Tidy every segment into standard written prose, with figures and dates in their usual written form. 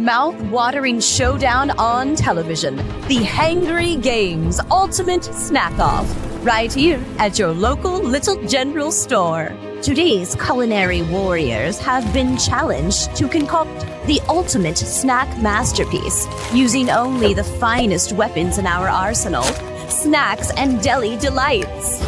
mouth-watering showdown on television, the Hangry Games Ultimate Snack-Off, right here at your local Little General store. Today's culinary warriors have been challenged to concoct the ultimate snack masterpiece, using only the finest weapons in our arsenal, snacks and deli delights.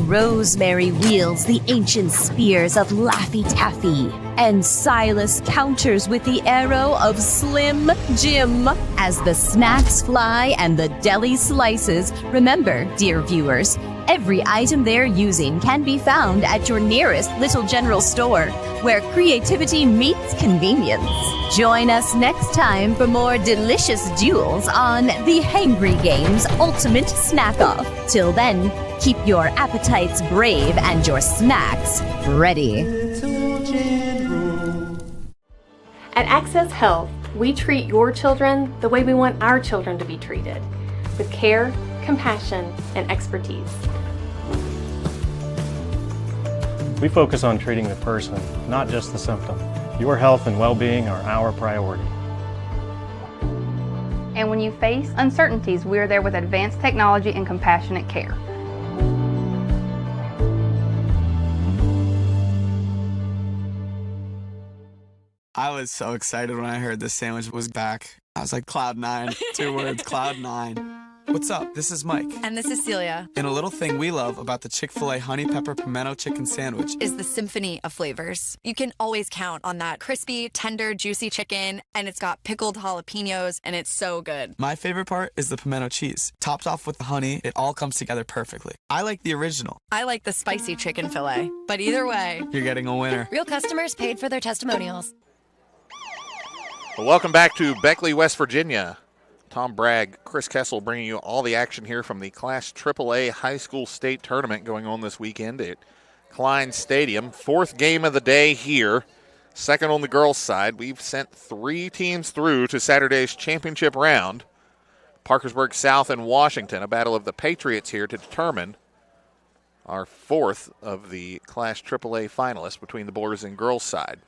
Rosemary wields the ancient spears of Laffy Taffy, and Silas counters with the arrow of Slim Jim. As the snacks fly and the deli slices, remember, dear viewers, every item they're using can be found at your nearest Little General store, where creativity meets convenience. Join us next time for more delicious duels on the Hangry Games Ultimate Snack-Off. Till then, keep your appetites brave and your snacks ready. At Access Health, we treat your children the way we want our children to be treated, with care, compassion, and expertise. We focus on treating the person, not just the symptom. Your health and well-being are our priority. And when you face uncertainties, we're there with advanced technology and compassionate care. I was so excited when I heard this sandwich was back. I was like, Cloud 9, 2 words, Cloud 9. What's up? This is Mike. And this is Celia. And a little thing we love about the Chick-fil-A Honey Pepper Pimento Chicken Sandwich is the symphony of flavors. You can always count on that crispy, tender, juicy chicken, and it's got pickled jalapenos, and it's so good. My favorite part is the pimento cheese. Topped off with the honey, it all comes together perfectly. I like the original. I like the spicy chicken fillet. But either way, you're getting a winner. Real customers paid for their testimonials. Well, welcome back to Beckley, West Virginia. Tom Bragg, Chris Kessel bringing you all the action here from the Class AAA High School State Tournament going on this weekend at Klein Stadium. Fourth game of the day here, second on the girls' side. We've sent 3 teams through to Saturday's championship round. Parkersburg South and Washington, a battle of the Patriots here to determine our fourth of the Class AAA finalists between the boys and girls' side.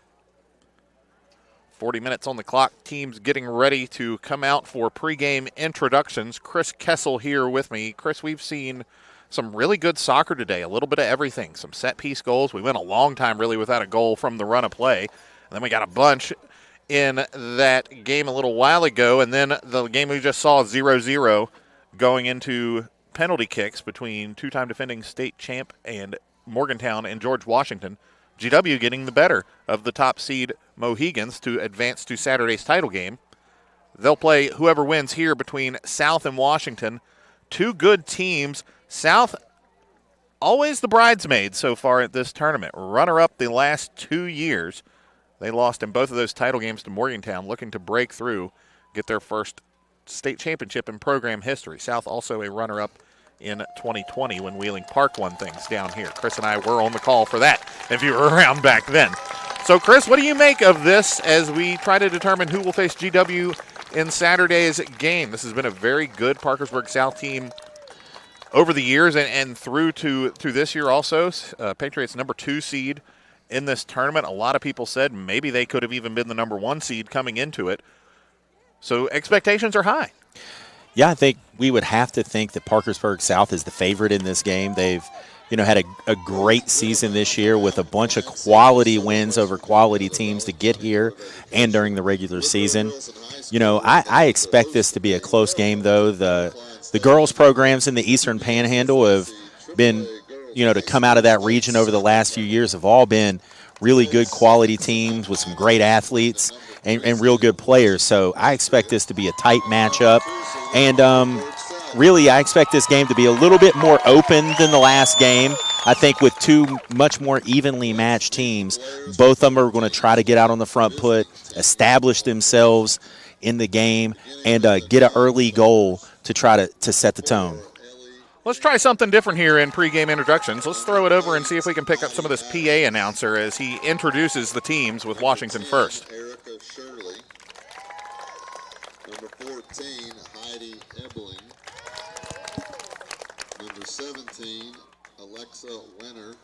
40 minutes on the clock. Teams getting ready to come out for pregame introductions. Chris Kessel here with me. Chris, we've seen some really good soccer today, a little bit of everything. Some set-piece goals. We went a long time really without a goal from the run of play. And then we got a bunch in that game a little while ago. And then the game we just saw, 0-0, going into penalty kicks between two-time defending state champ and Morgantown and George Washington. GW getting the better of the top seed Mohegans to advance to Saturday's title game. They'll play whoever wins here between South and Washington. Two good teams. South, always the bridesmaids so far at this tournament. Runner-up the last 2 years. They lost in both of those title games to Morgantown, looking to break through, get their first state championship in program history. South also a runner-up in 2020 when Wheeling Park won things down here. Chris and I were on the call for that, if you were around back then. So, Chris, what do you make of this as we try to determine who will face GW in Saturday's game? This has been a very good Parkersburg South team over the years and through to this year also. Patriots number 2 seed in this tournament. A lot of people said maybe they could have even been the number 1 seed coming into it. So expectations are high. Yeah, I think we would have to think that Parkersburg South is the favorite in this game. They've, had a great season this year with a bunch of quality wins over quality teams to get here and during the regular season. I expect this to be a close game, though. The girls' programs in the Eastern Panhandle have been, to come out of that region over the last few years have all been really good quality teams with some great athletes and real good players. So I expect this to be a tight matchup. And really, I expect this game to be a little bit more open than the last game. I think with two much more evenly matched teams, both of them are going to try to get out on the front foot, establish themselves in the game, and get an early goal to try to set the tone. Let's try something different here in pregame introductions. Let's throw it over and see if we can pick up some of this PA announcer as he introduces the teams with Washington first. Erica Shirley. Number 14, Heidi Ebling. Number 17, Alexa Winter.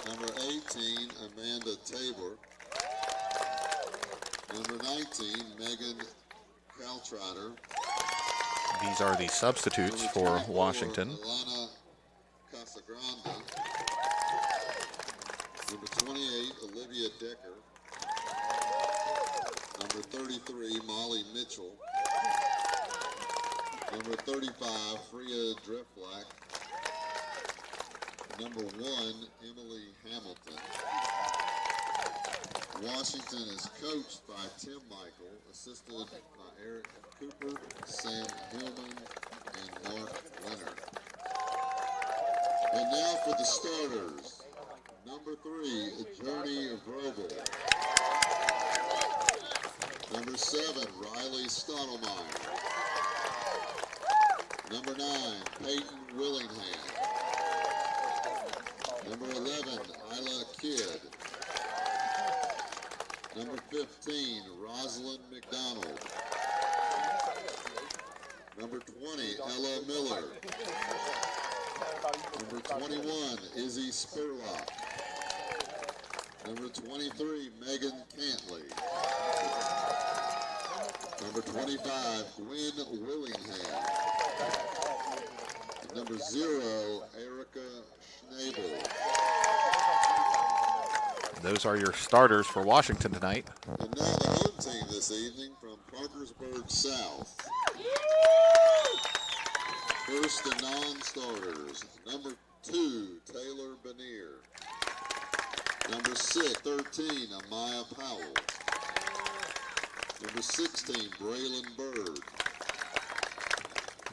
Number 18, Amanda Tabor. Number 19, Megan Caltrotter. These are the substitutes Number for 24, Washington. Alana Casagrande. Number 28, Olivia Decker. Number 33, Molly Mitchell. Number 35, Freya Dreflack. Number 1, Emily Hamilton. Washington is coached by Tim Michael, assisted by Eric Cooper, Sam Hillman, and Mark Leonard. And now for the starters. Number 3, Journey Vrobel. Number 7, Riley Stottlemyre. Number 9, Peyton Willingham. Number 11, Isla Kidd. Number 15, Rosalind McDonald. Number 20, Ella Miller. Number 21, Izzy Spurlock. Number 23, Megan Cantley. Number 25, Gwen Willingham. And number 0, Erica Schnabel. Those are your starters for Washington tonight. And now the home team this evening from Parkersburg South. First, the non-starters. Number 2, Taylor Benier. Number 13, Amaya Powell. Number 16, Braylon Bird.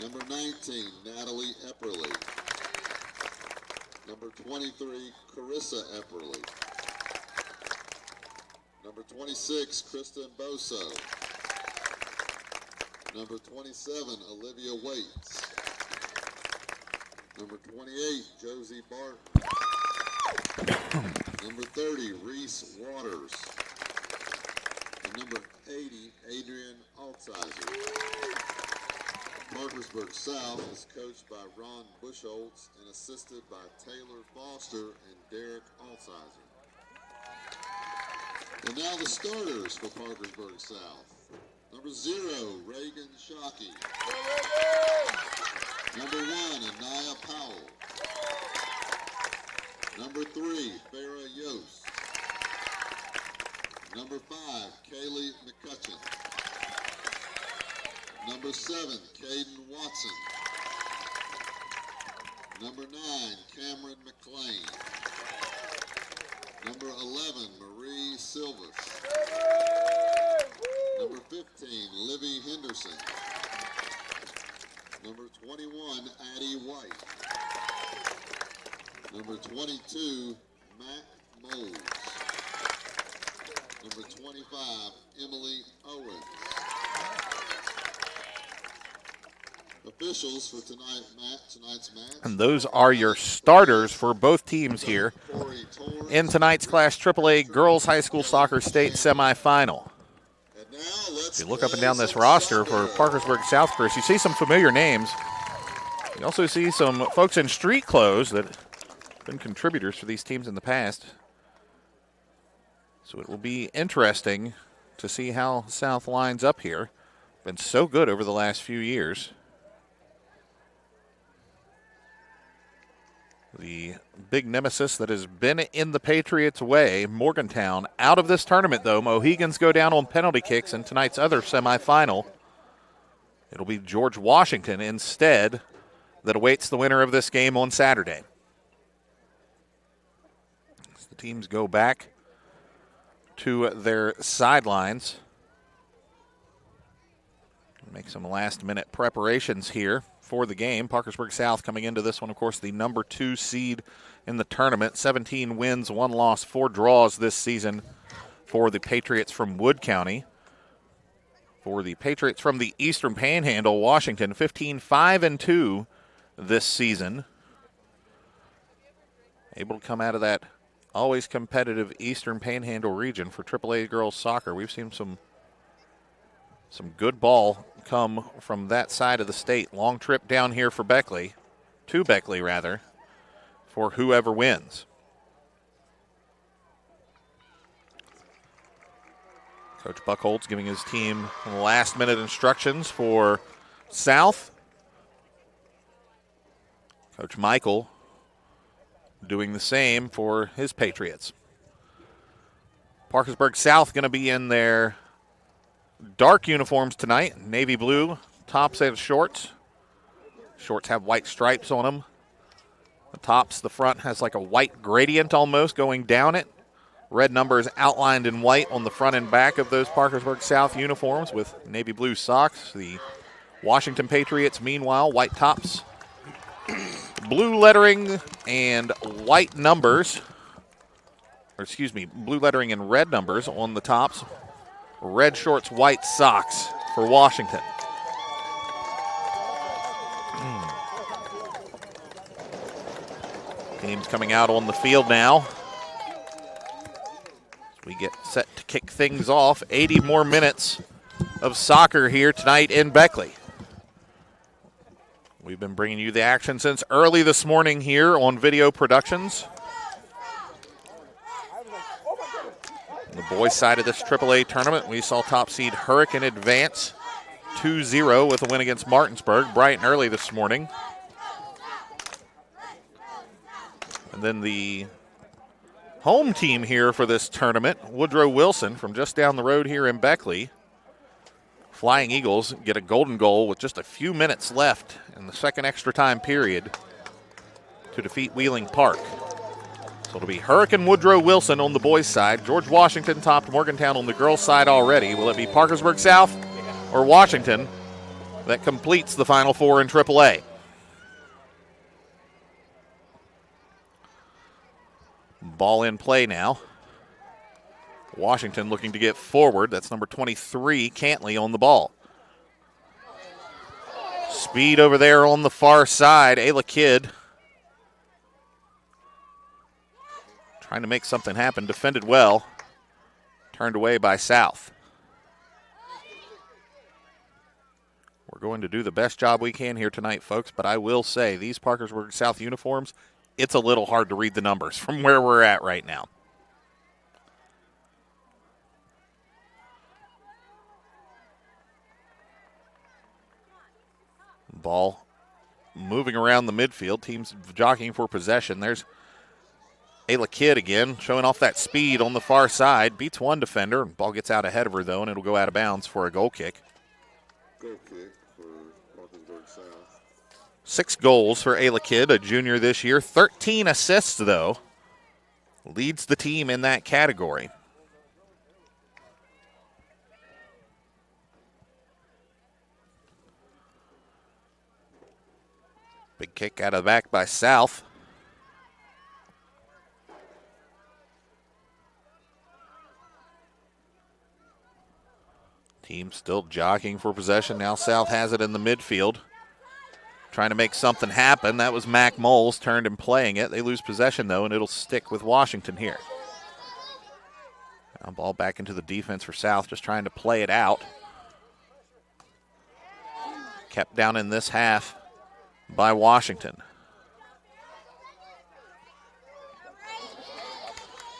Number 19, Natalie Epperly. Number 23, Carissa Epperly. Number 26, Kristen Boso. Number 27, Olivia Waits. Number 28, Josie Barton. Number 30, Reese Waters. And number 80, Adrian Altizer. Parkersburg South is coached by Ron Bushholtz and assisted by Taylor Foster and Derek Altizer. And now the starters for Parkersburg South. Number 0, Reagan Shockey. Number 1, Anaya Powell. Number 3, Farrah Yost. Number 5, Kaylee McCutcheon. Number 7, Caden Watson. Number 9, Cameron McLean. Number 11, Marie Silvas. Number 15, Livy Henderson. Number 21, Addie White. Number 22, Matt Moles. Number 25, Emily Owens. Officials for tonight's match. And those are your starters for both teams here in tonight's Class AAA Girls High School Soccer State Semifinal. If you look up and down this roster for Parkersburg South, Chris, you see some familiar names. You also see some folks in street clothes that have been contributors for these teams in the past. So it will be interesting to see how South lines up here. Been so good over the last few years. The big nemesis that has been in the Patriots' way, Morgantown, out of this tournament, though. Mohegans go down on penalty kicks in tonight's other semifinal. It'll be George Washington instead that awaits the winner of this game on Saturday. As the teams go back to their sidelines, make some last-minute preparations here for the game. Parkersburg South coming into this one, of course, the number 2 seed in the tournament. 17 wins, 1 loss, 4 draws this season for the Patriots from Wood County. For the Patriots from the Eastern Panhandle, Washington, 15-5-2 this season. Able to come out of that always competitive Eastern Panhandle region for AAA girls soccer. We've seen some good ball come from that side of the state. Long trip down here for Beckley, to Beckley rather, for whoever wins. Coach Buckholz giving his team last-minute instructions for South. Coach Michael doing the same for his Patriots. Parkersburg South going to be in their dark uniforms tonight, navy blue tops and shorts. Shorts have white stripes on them. The front has like a white gradient almost going down it. Red numbers outlined in white on the front and back of those Parkersburg South uniforms with navy blue socks. The Washington Patriots, meanwhile, white tops, blue lettering and white numbers. Blue lettering and red numbers on the tops. Red shorts, white socks for Washington. Teams coming out on the field now. We get set to kick things off. 80 more minutes of soccer here tonight in Beckley. We've been bringing you the action since early this morning here on Video Productions. On the boys' side of this AAA tournament, we saw top seed Hurricane advance 2-0 with a win against Martinsburg bright and early this morning. And then the home team here for this tournament, Woodrow Wilson from just down the road here in Beckley. Flying Eagles get a golden goal with just a few minutes left in the second extra time period to defeat Wheeling Park. So it'll be Hurricane Woodrow Wilson on the boys' side. George Washington topped Morgantown on the girls' side already. Will it be Parkersburg South or Washington that completes the Final Four in AAA? Ball in play now. Washington looking to get forward. That's number 23, Cantley, on the ball. Speed over there on the far side. Ayla Kidd trying to make something happen. Defended well. Turned away by South. We're going to do the best job we can here tonight, folks, but I will say these Parkersburg South uniforms, it's a little hard to read the numbers from where we're at right now. Ball moving around the midfield. Teams jockeying for possession. There's Ayla Kidd again, showing off that speed on the far side. Beats one defender. Ball gets out ahead of her, though, and it'll go out of bounds for a goal kick. Goal kick for Parkersburg South. 6 goals for Ayla Kidd, a junior this year. 13 assists, though. Leads the team in that category. Big kick out of the back by South. Team still jockeying for possession. Now South has it in the midfield. Trying to make something happen. That was Mac Moles turned and playing it. They lose possession, though, and it'll stick with Washington here. Now ball back into the defense for South, just trying to play it out. Kept down in this half by Washington.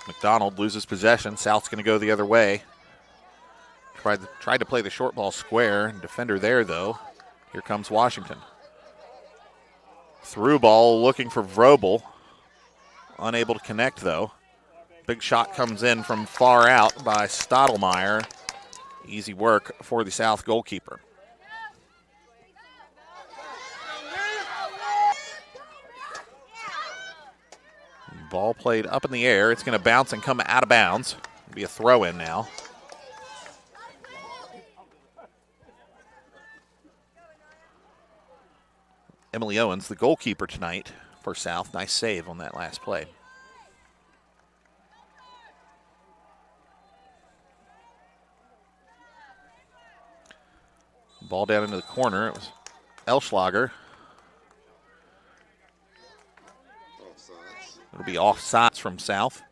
McDonald loses possession. South's going to go the other way. Tried to play the short ball square. Defender there, though. Here comes Washington. Through ball looking for Vrobel. Unable to connect, though. Big shot comes in from far out by Stottlemyre. Easy work for the South goalkeeper. Ball played up in the air. It's going to bounce and come out of bounds. It'll be a throw-in now. Emily Owens, the goalkeeper tonight for South. Nice save on that last play. Ball down into the corner. It was Elschlager. It'll be offsides from South.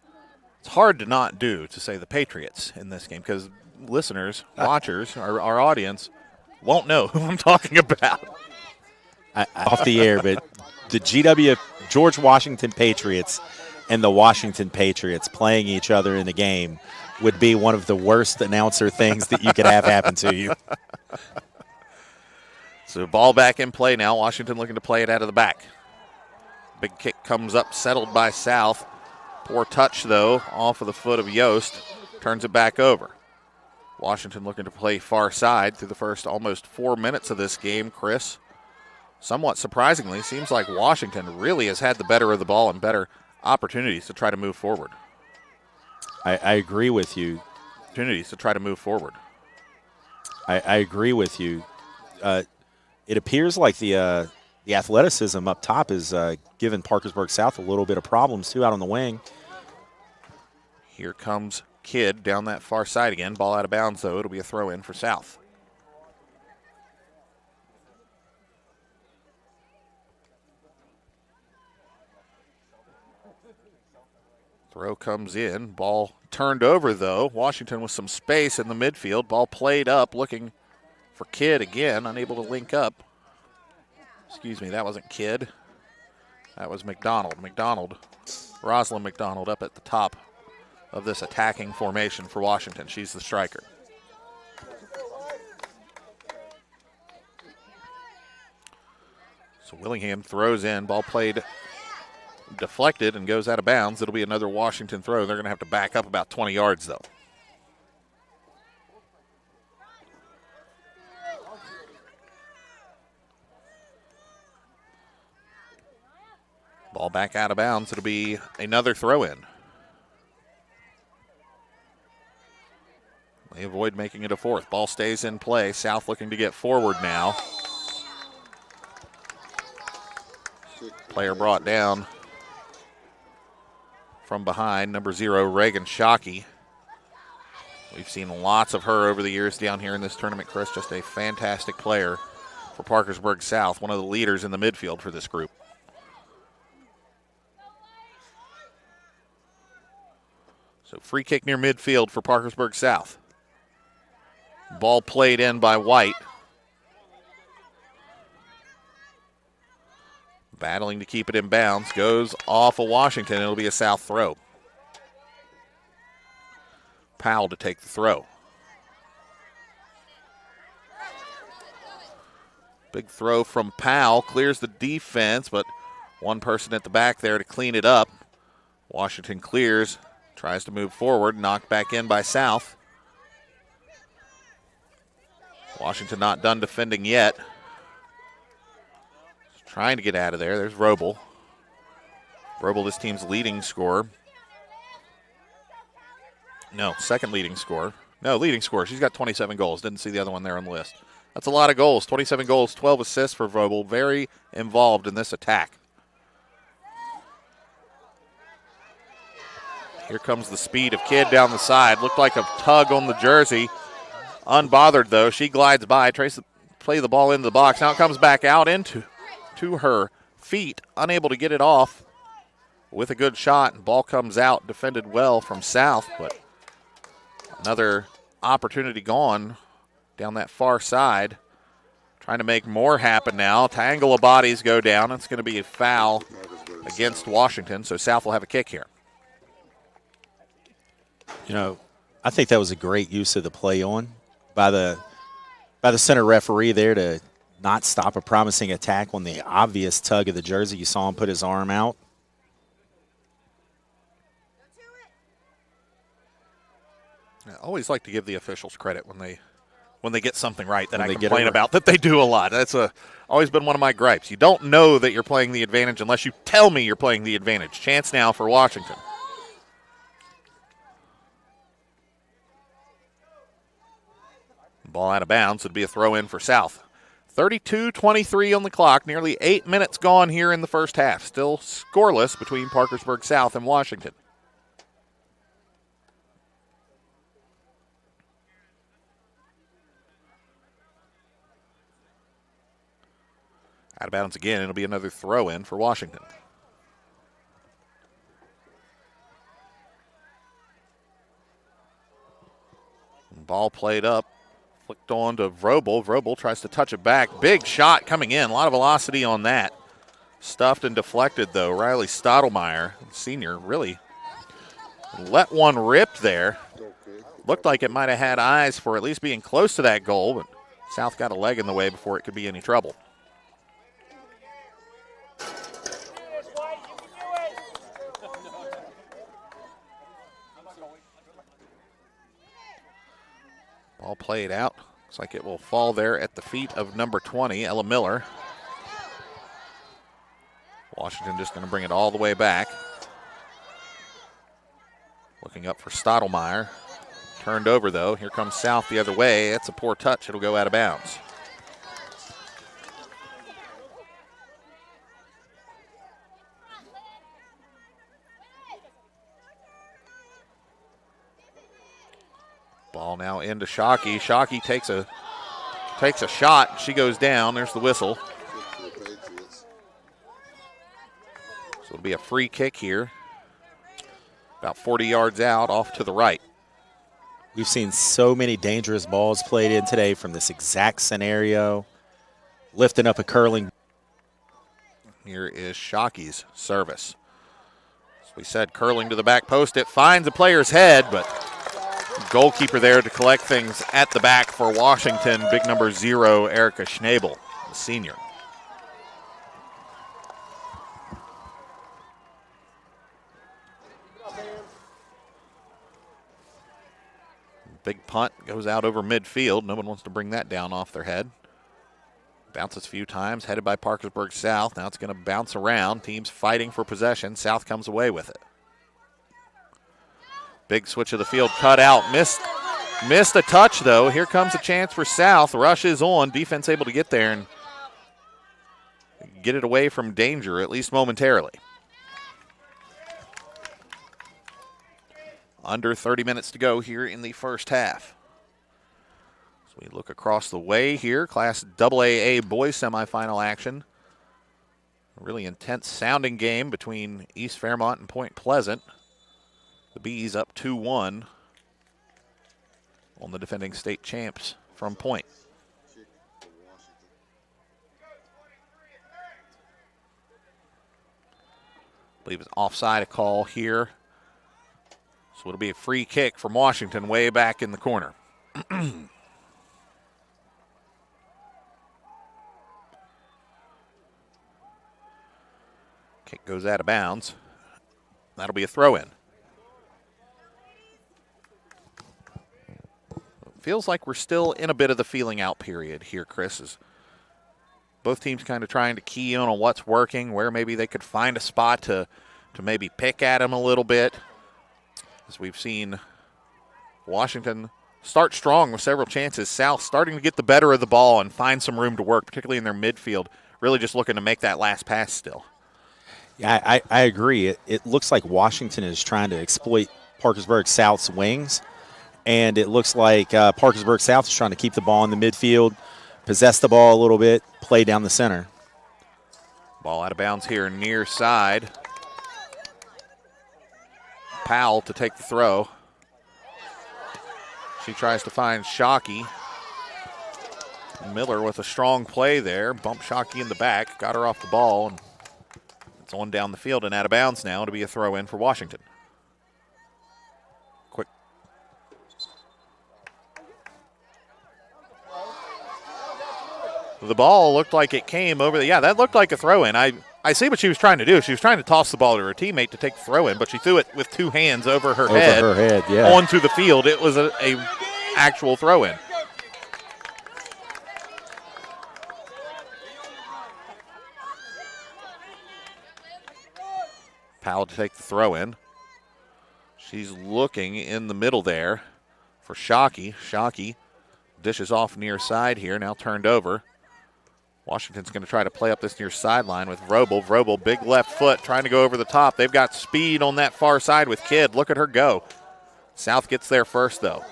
It's hard to not do, to say the Patriots in this game, because listeners, watchers, our audience won't know who I'm talking about. Off the air, but the GW George Washington Patriots and the Washington Patriots playing each other in the game would be one of the worst announcer things that you could have happen to you. So ball back in play now. Washington looking to play it out of the back. Big kick comes up, settled by South. Poor touch, though, off of the foot of Yost. Turns it back over. Washington looking to play far side through the first almost 4 minutes of this game, Chris. Somewhat surprisingly, seems like Washington really has had the better of the ball and better opportunities to try to move forward. I agree with you. Opportunities to try to move forward. I agree with you. It appears like the athleticism up top is giving Parkersburg South a little bit of problems, too, out on the wing. Here comes Kidd down that far side again. Ball out of bounds, though. It'll be a throw-in for South. Throw comes in. Ball turned over, though. Washington with some space in the midfield. Ball played up, looking for Kidd again. Unable to link up. Excuse me, that wasn't Kidd. That was McDonald. Rosalind McDonald up at the top of this attacking formation for Washington. She's the striker. So Willingham throws in. Ball played deflected and goes out of bounds. It'll be another Washington throw. They're going to have to back up about 20 yards, though. Ball back out of bounds. It'll be another throw-in. They avoid making it a fourth. Ball stays in play. South looking to get forward now. Player brought down from behind, number 0, Reagan Shockey. We've seen lots of her over the years down here in this tournament, Chris. Just a fantastic player for Parkersburg South, one of the leaders in the midfield for this group. So free kick near midfield for Parkersburg South. Ball played in by White. Battling to keep it in bounds. Goes off of Washington. It'll be a South throw. Powell to take the throw. Big throw from Powell. Clears the defense, but one person at the back there to clean it up. Washington clears. Tries to move forward. Knocked back in by South. Washington not done defending yet. Trying to get out of there. There's Robel. Robel, this team's leading scorer. No, second leading scorer. No, leading scorer. She's got 27 goals. Didn't see the other one there on the list. That's a lot of goals. 27 goals, 12 assists for Robel. Very involved in this attack. Here comes the speed of Kidd down the side. Looked like a tug on the jersey. Unbothered, though. She glides by, tries to play the ball into the box. Now it comes back out into her feet. Unable to get it off with a good shot. And ball comes out. Defended well from South, but another opportunity gone down that far side. Trying to make more happen now. Tangle of bodies go down. It's going to be a foul against Washington, so South will have a kick here. You know, I think that was a great use of the play on by the center referee there to not stop a promising attack on the obvious tug of the jersey. You saw him put his arm out. I always like to give the officials credit when they get something right that I complain about that they do a lot. That's always been one of my gripes. You don't know that you're playing the advantage unless you tell me you're playing the advantage. Chance now for Washington. Ball out of bounds. It'd be a throw in for South. 32-23 on the clock. Nearly 8 minutes gone here in the first half. Still scoreless between Parkersburg South and Washington. Out of bounds again. It'll be another throw in for Washington. Ball played up. Flicked on to Vrobel. Vrobel tries to touch it back. Big shot coming in. A lot of velocity on that. Stuffed and deflected, though. Riley Stottlemyre, senior, really let one rip there. Looked like it might have had eyes for at least being close to that goal, but South got a leg in the way before it could be any trouble. Ball played out. Looks like it will fall there at the feet of number 20, Ella Miller. Washington just going to bring it all the way back. Looking up for Stottlemyre. Turned over, though. Here comes South the other way. That's a poor touch. It'll go out of bounds. Ball now into Shockey. Shockey takes a shot. She goes down. There's the whistle. So it'll be a free kick here. About 40 yards out, off to the right. We've seen so many dangerous balls played in today from this exact scenario. Lifting up a curling. Here is Shockey's service. As we said, curling to the back post. It finds a player's head, but goalkeeper there to collect things at the back for Washington. Big number 0, Erica Schnabel, the senior. Big punt goes out over midfield. No one wants to bring that down off their head. Bounces a few times, headed by Parkersburg South. Now it's going to bounce around. Teams fighting for possession. South comes away with it. Big switch of the field, cut out. Missed a touch, though. Here comes a chance for South. Rush is on. Defense able to get there and get it away from danger, at least momentarily. Under 30 minutes to go here in the first half. So we look across the way here. Class AAA boys semifinal action. A really intense sounding game between East Fairmont and Point Pleasant. The Bees up 2-1 on the defending state champs from Point. I believe it's offside a call here. So it'll be a free kick from Washington way back in the corner. Kick goes out of bounds. That'll be a throw-in. Feels like we're still in a bit of the feeling out period here, Chris. Is both teams kind of trying to key in on what's working, where maybe they could find a spot to maybe pick at them a little bit. As we've seen Washington start strong with several chances. South starting to get the better of the ball and find some room to work, particularly in their midfield. Really just looking to make that last pass still. Yeah, I agree. It looks like Washington is trying to exploit Parkersburg South's wings. And it looks like Parkersburg South is trying to keep the ball in the midfield, possess the ball a little bit, play down the center. Ball out of bounds here near side. Powell to take the throw. She tries to find Shockey. Miller with a strong play there. Bumped Shockey in the back. Got her off the ball. And it's on down the field and out of bounds now to be a throw in for Washington. Quick. The ball looked like it came over the, yeah, that looked like a throw in. I see what she was trying to do. She was trying to toss the ball to her teammate to take the throw in, but she threw it with two hands over her head. Over her head, yeah. Onto the field. It was a actual throw in. Powell to take the throw in. She's looking in the middle there for Shockey. Shockey dishes off near side here, now turned over. Washington's going to try to play up this near sideline with Vrobel. Vrobel, big left foot, trying to go over the top. They've got speed on that far side with Kidd. Look at her go. South gets there first, though.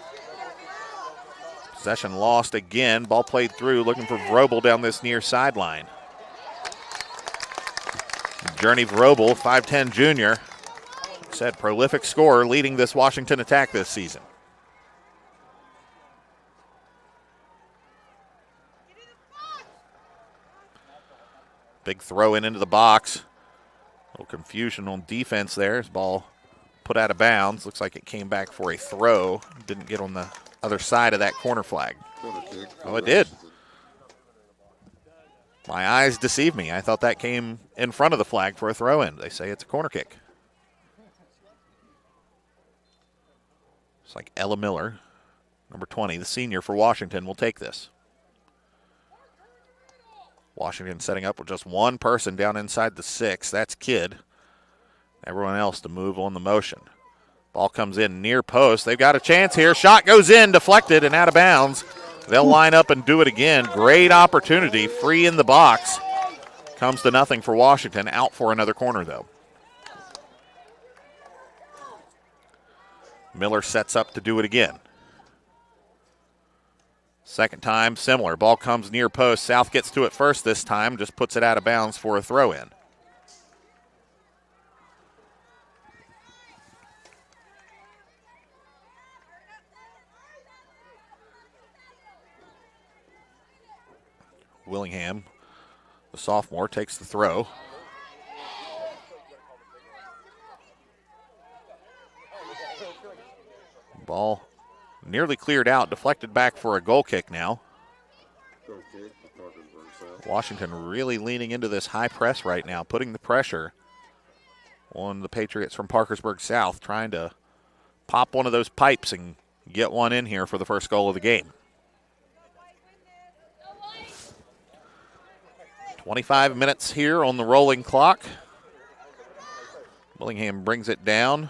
Possession lost again. Ball played through, looking for Vrobel down this near sideline. Journey Vrobel, 5'10 junior. Said prolific scorer leading this Washington attack this season. Big throw in into the box. A little confusion on defense there. This ball put out of bounds. Looks like it came back for a throw. Didn't get on the other side of that corner flag. Oh, it did. My eyes deceive me. I thought that came in front of the flag for a throw-in. They say it's a corner kick. It's like Ella Miller, number 20, the senior for Washington, will take this. Washington setting up with just one person down inside the 6. That's Kidd. Everyone else to move on the motion. Ball comes in near post. They've got a chance here. Shot goes in, deflected and out of bounds. They'll line up and do it again. Great opportunity. Free in the box. Comes to nothing for Washington. Out for another corner, though. Miller sets up to do it again. Second time, similar. Ball comes near post. South gets to it first this time. Just puts it out of bounds for a throw-in. Willingham, the sophomore, takes the throw. Ball nearly cleared out, deflected back for a goal kick now. Washington really leaning into this high press right now, putting the pressure on the Patriots from Parkersburg South, trying to pop one of those pipes and get one in here for the first goal of the game. 25 minutes here on the rolling clock. Willingham brings it down.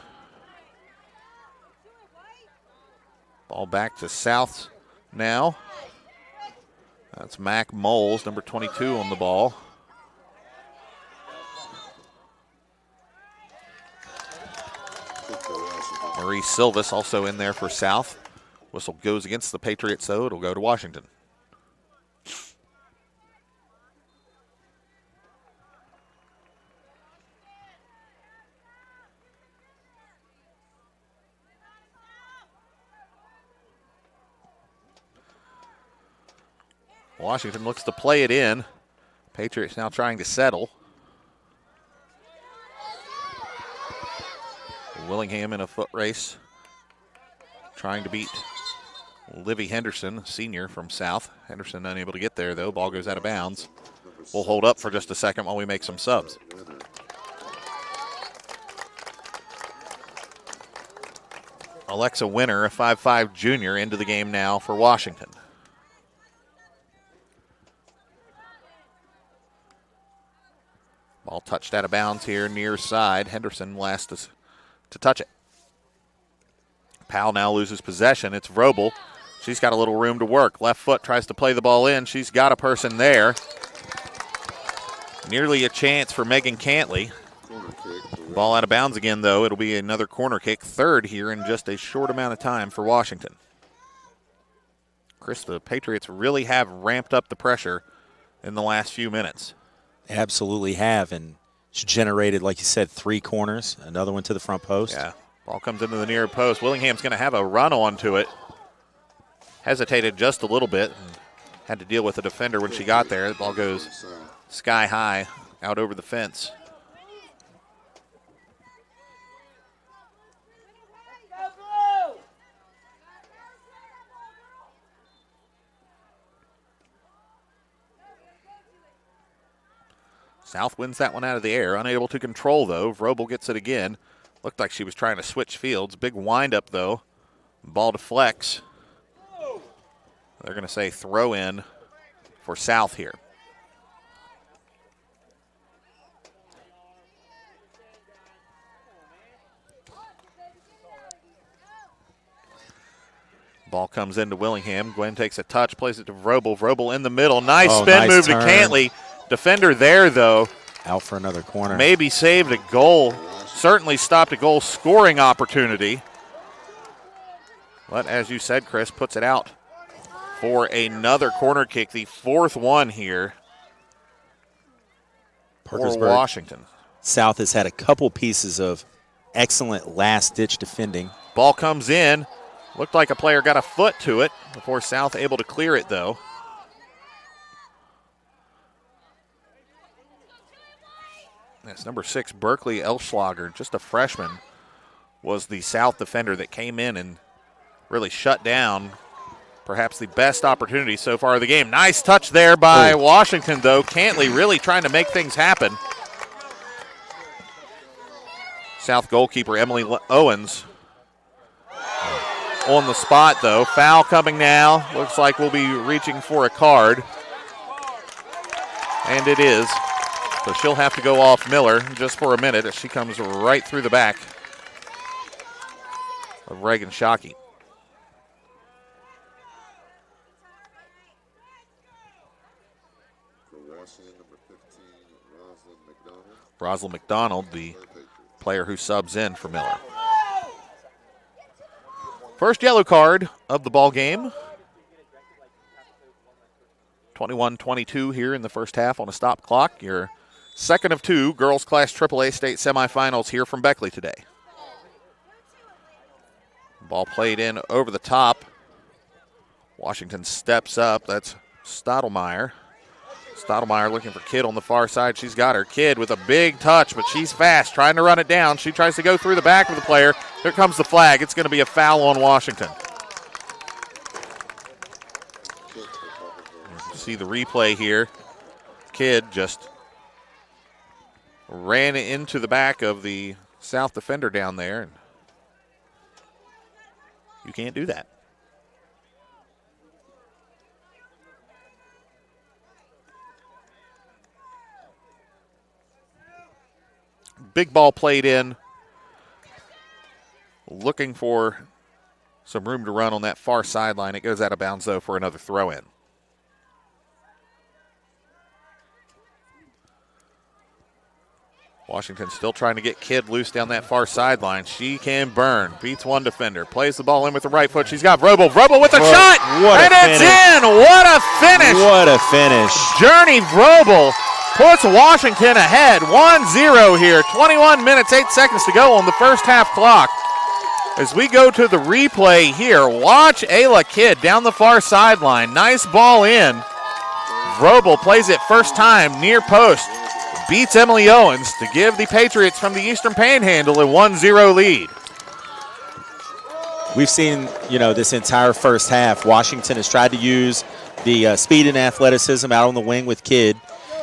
Ball back to South now. That's Mac Moles, number 22 on the ball. Marie Silvis also in there for South. Whistle goes against the Patriots, though. It'll go to Washington. Washington looks to play it in. Patriots now trying to settle. Willingham in a foot race, trying to beat Livy Henderson, senior from South. Henderson unable to get there, though. Ball goes out of bounds. We'll hold up for just a second while we make some subs. Alexa Winter, a 5'5 junior, into the game now for Washington. Ball touched out of bounds here near side. Henderson last to touch it. Powell now loses possession. It's Vrobel. She's got a little room to work. Left foot tries to play the ball in. She's got a person there. Nearly a chance for Megan Cantley. Ball out of bounds again, though. It'll be another corner kick. Third here in just a short amount of time for Washington. Chris, the Patriots really have ramped up the pressure in the last few minutes. They absolutely have, and it's generated, like you said, 3 corners, another one to the front post. Yeah, ball comes into the near post. Willingham's going to have a run onto it. Hesitated just a little bit and had to deal with the defender when she got there. The ball goes sky high out over the fence. South wins that one out of the air. Unable to control, though. Vrobel gets it again. Looked like she was trying to switch fields. Big windup, though. Ball deflects. They're going to say throw in for South here. Ball comes into Willingham. Gwen takes a touch, plays it to Vrobel. Vrobel in the middle. Nice spin move to Cantley. Defender there, though. Out for another corner. Maybe saved a goal. Certainly stopped a goal scoring opportunity. But as you said, Chris, puts it out for another corner kick. The 4th one here for Washington. South has had a couple pieces of excellent last-ditch defending. Ball comes in. Looked like a player got a foot to it before South able to clear it, though. That's number 6, Berkeley Elschlager, just a freshman. was the South defender that came in and really shut down perhaps the best opportunity so far of the game. Nice touch there by Washington, though. Cantley really trying to make things happen. South goalkeeper Emily Owens on the spot, though. Foul coming now. Looks like we'll be reaching for a card. And it is. So she'll have to go off Miller just for a minute as she comes right through the back of Reagan Shockey. Rosalind McDonald, the player who subs in for Miller. First yellow card of the ball game. 21-22 here in the first half on a stop clock. Your second of two girls class AAA state semifinals here from Beckley today. Ball played in over the top. Washington steps up. That's Stottlemyre. Stottlemyre looking for Kidd on the far side. She's got her. Kidd with a big touch, but she's fast, trying to run it down. She tries to go through the back of the player. Here comes the flag. It's going to be a foul on Washington. See the replay here. Kidd just ran into the back of the South defender down there. You can't do that. Big ball played in. Looking for some room to run on that far sideline. It goes out of bounds, though, for another throw-in. Washington still trying to get Kidd loose down that far sideline. She can burn. Beats one defender. Plays the ball in with the right foot. She's got Vrobel. Vrobel with a shot. And it's in. What a finish. What a finish. Journey Vrobel puts Washington ahead 1-0 here. 21 minutes, 8 seconds to go on the first half clock. As we go to the replay here, watch Ayla Kidd down the far sideline. Nice ball in. Vrobel plays it first time near post. Beats Emily Owens to give the Patriots from the Eastern Panhandle a 1-0 lead. We've seen, this entire first half, Washington has tried to use the speed and athleticism out on the wing with Kidd.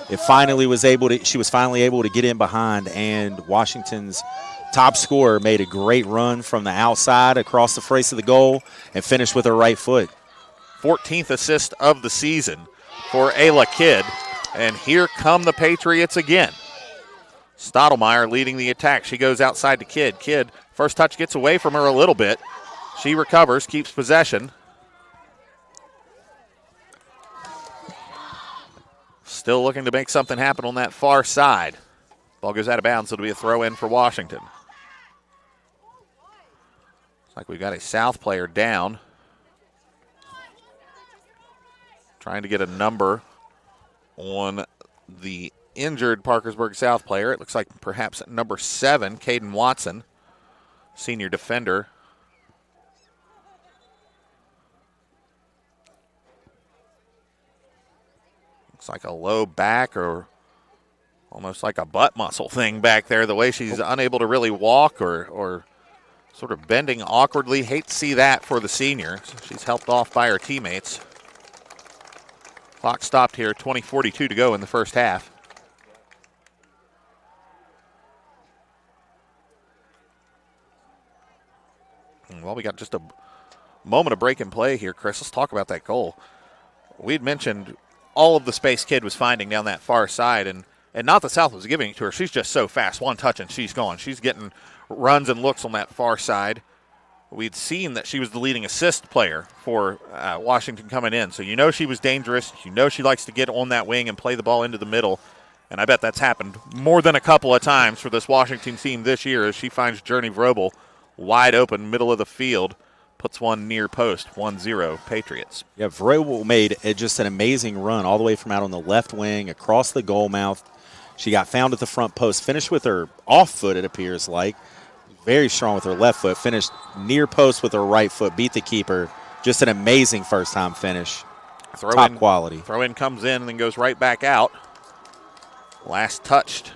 She was finally able to get in behind, and Washington's top scorer made a great run from the outside across the face of the goal and finished with her right foot. 14th assist of the season for Ayla Kidd. And here come the Patriots again. Stottlemyre leading the attack. She goes outside to Kidd. Kidd, first touch gets away from her a little bit. She recovers, keeps possession. Still looking to make something happen on that far side. Ball goes out of bounds, so it'll be a throw in for Washington. Looks like we've got a South player down. Trying to get a number on the injured Parkersburg South player. It looks like perhaps number 7, Caden Watson, senior defender. Looks like a low back or almost like a butt muscle thing back there, the way she's unable to really walk or sort of bending awkwardly. Hate to see that for the senior. She's helped off by her teammates. Clock stopped here, 20:42 to go in the first half. Well, we got just a moment of break in play here, Chris. Let's talk about that goal. We'd mentioned all of the space Kidd was finding down that far side, and not the South was giving it to her. She's just so fast. One touch and she's gone. She's getting runs and looks on that far side. We'd seen that she was the leading assist player for Washington coming in. So she was dangerous. She likes to get on that wing and play the ball into the middle. And I bet that's happened more than a couple of times for this Washington team this year as she finds Journey Vrobel wide open, middle of the field, puts one near post, 1-0 Patriots. Yeah, Vrobel made just an amazing run all the way from out on the left wing across the goal mouth. She got found at the front post, finished with her off foot, it appears like. Very strong with her left foot, finished near post with her right foot, beat the keeper. Just an amazing first-time finish. Top quality. Throw-in comes in and then goes right back out. Last touched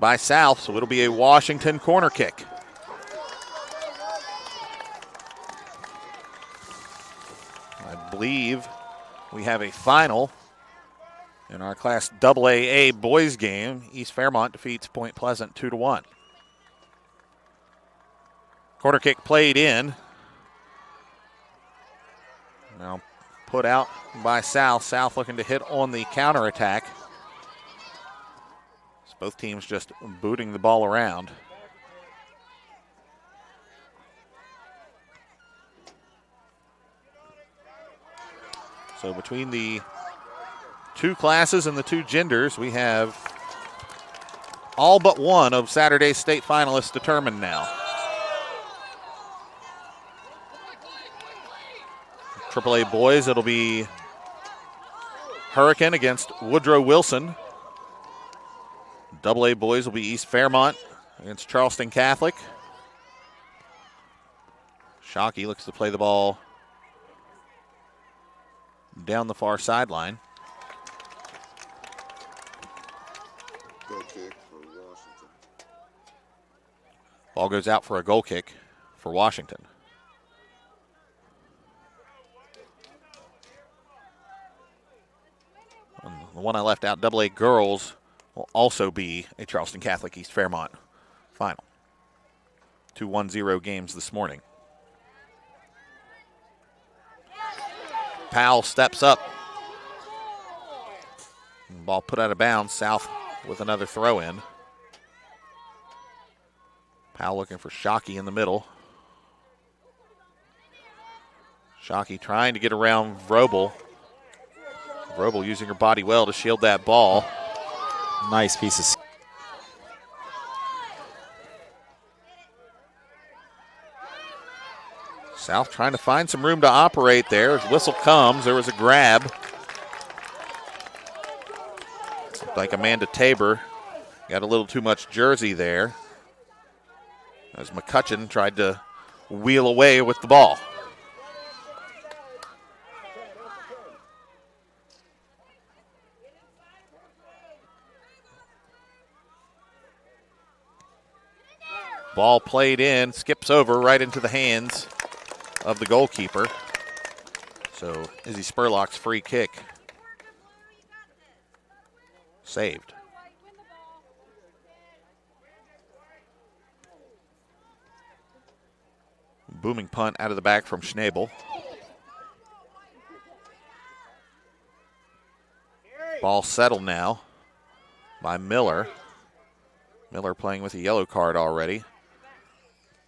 by South, so it'll be a Washington corner kick. believe we have a final in our Class AAA boys game. East Fairmont defeats Point Pleasant 2-1. Corner kick played in. Now put out by South. South looking to hit on the counterattack. So both teams just booting the ball around. So between the two classes and the two genders, we have all but one of Saturday's state finalists determined now. AAA boys, it'll be Hurricane against Woodrow Wilson. AA boys will be East Fairmont against Charleston Catholic. Shockey looks to play the ball down the far sideline. Goal kick for Washington. Ball goes out for a goal kick for Washington. And the one I left out, AA girls, will also be a Charleston Catholic East Fairmont final. 2-1-0 games this morning. Powell steps up. Ball put out of bounds. South with another throw in. Powell looking for Shockey in the middle. Shockey trying to get around Vrobel. Vrobel using her body well to shield that ball. Nice piece of. South trying to find some room to operate there. As whistle comes, there was a grab. Looked like Amanda Tabor got a little too much jersey there, as McCutcheon tried to wheel away with the ball. Ball played in, skips over right into the hands of the goalkeeper. So Izzy Spurlock's free kick saved. Booming punt out of the back from Schnabel. Ball settled now by Miller. Miller playing with a yellow card already.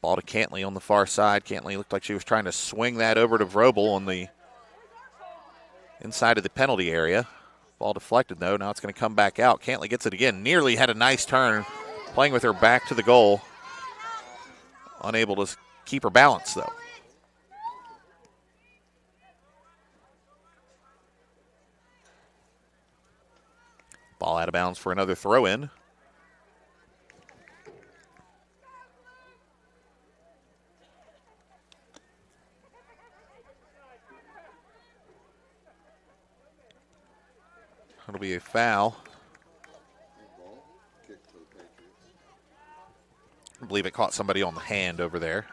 Ball to Cantley on the far side. Cantley looked like she was trying to swing that over to Vrobel on the inside of the penalty area. Ball deflected though. Now it's going to come back out. Cantley gets it again. Nearly had a nice turn, playing with her back to the goal. Unable to keep her balance though. Ball out of bounds for another throw in. It'll be a foul. I believe it caught somebody on the hand over there.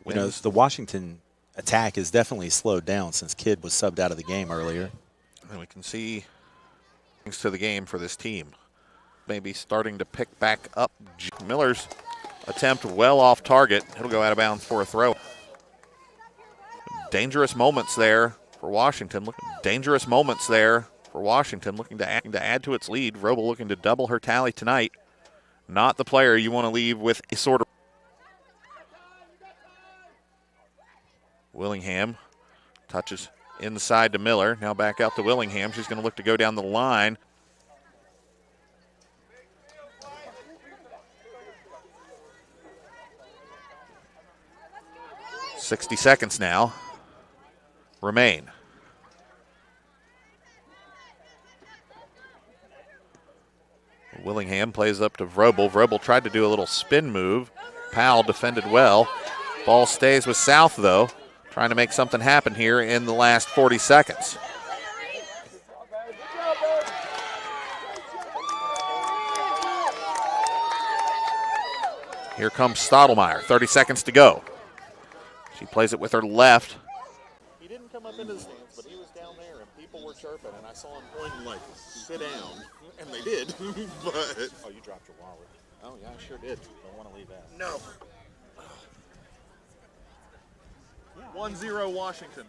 You know, the Washington attack has definitely slowed down since Kidd was subbed out of the game earlier. And we can see things to the game for this team. Maybe starting to pick back up. Miller's attempt well off target. It'll go out of bounds for a throw. Dangerous moments there for Washington. Dangerous moments there for Washington, looking to add to its lead. Vrobel looking to double her tally tonight. Not the player you want to leave with a sort of. Willingham touches inside to Miller. Now back out to Willingham. She's going to look to go down the line. "60 seconds now remain. Willingham plays up to Vrobel. Vrobel tried to do a little spin move. Powell defended well. Ball stays with South, though, trying to make something happen here in the last 40 seconds. Here comes Stottlemyre, 30 seconds to go. She plays it with her left. He didn't come up into the stands, but he was down there, and people were chirping, and I saw him pointing like, sit down, and they did. But oh, you dropped your wallet. Oh, yeah, I sure did. Don't want to leave that. No. 1-0 Washington.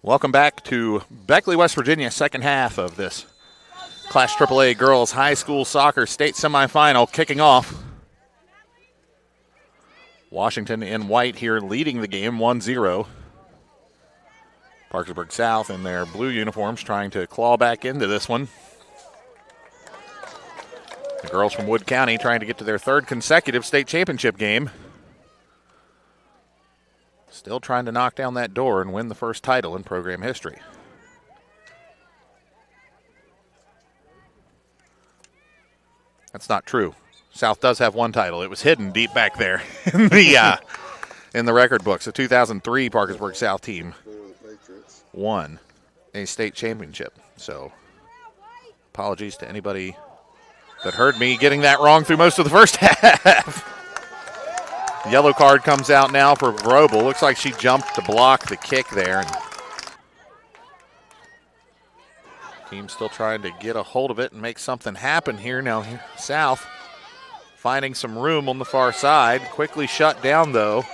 Welcome back to Beckley, West Virginia, second half of this Class AAA Girls High School Soccer State Semifinal kicking off. Washington in white here leading the game 1-0. Parkersburg South in their blue uniforms trying to claw back into this one. The girls from Wood County trying to get to their third consecutive state championship game. Still trying to knock down that door and win the first title in program history. That's not true. South does have one title. It was hidden deep back there in the record books. The 2003 Parkersburg South team won a state championship. So apologies to anybody that heard me getting that wrong through most of the first half. Yellow card comes out now for Vrobel. Looks like she jumped to block the kick there. And team still trying to get a hold of it and make something happen here. Now South finding some room on the far side. Quickly shut down, though,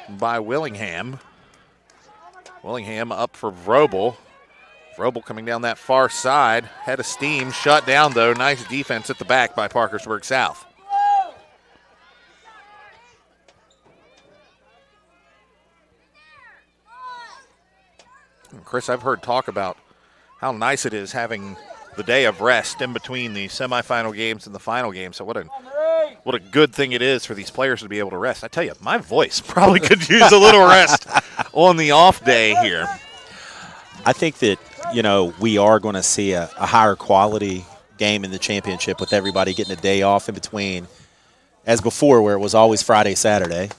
by Willingham. Willingham up for Vrobel. Vrobel coming down that far side. Head of steam. Shut down, though. Nice defense at the back by Parkersburg South. And Chris, I've heard talk about how nice it is having the day of rest in between the semifinal games and the final game. So what a good thing it is for these players to be able to rest. I tell you, my voice probably could use a little rest on the off day here. I think that, we are going to see a higher quality game in the championship with everybody getting a day off in between, as before where it was always Friday, Saturday.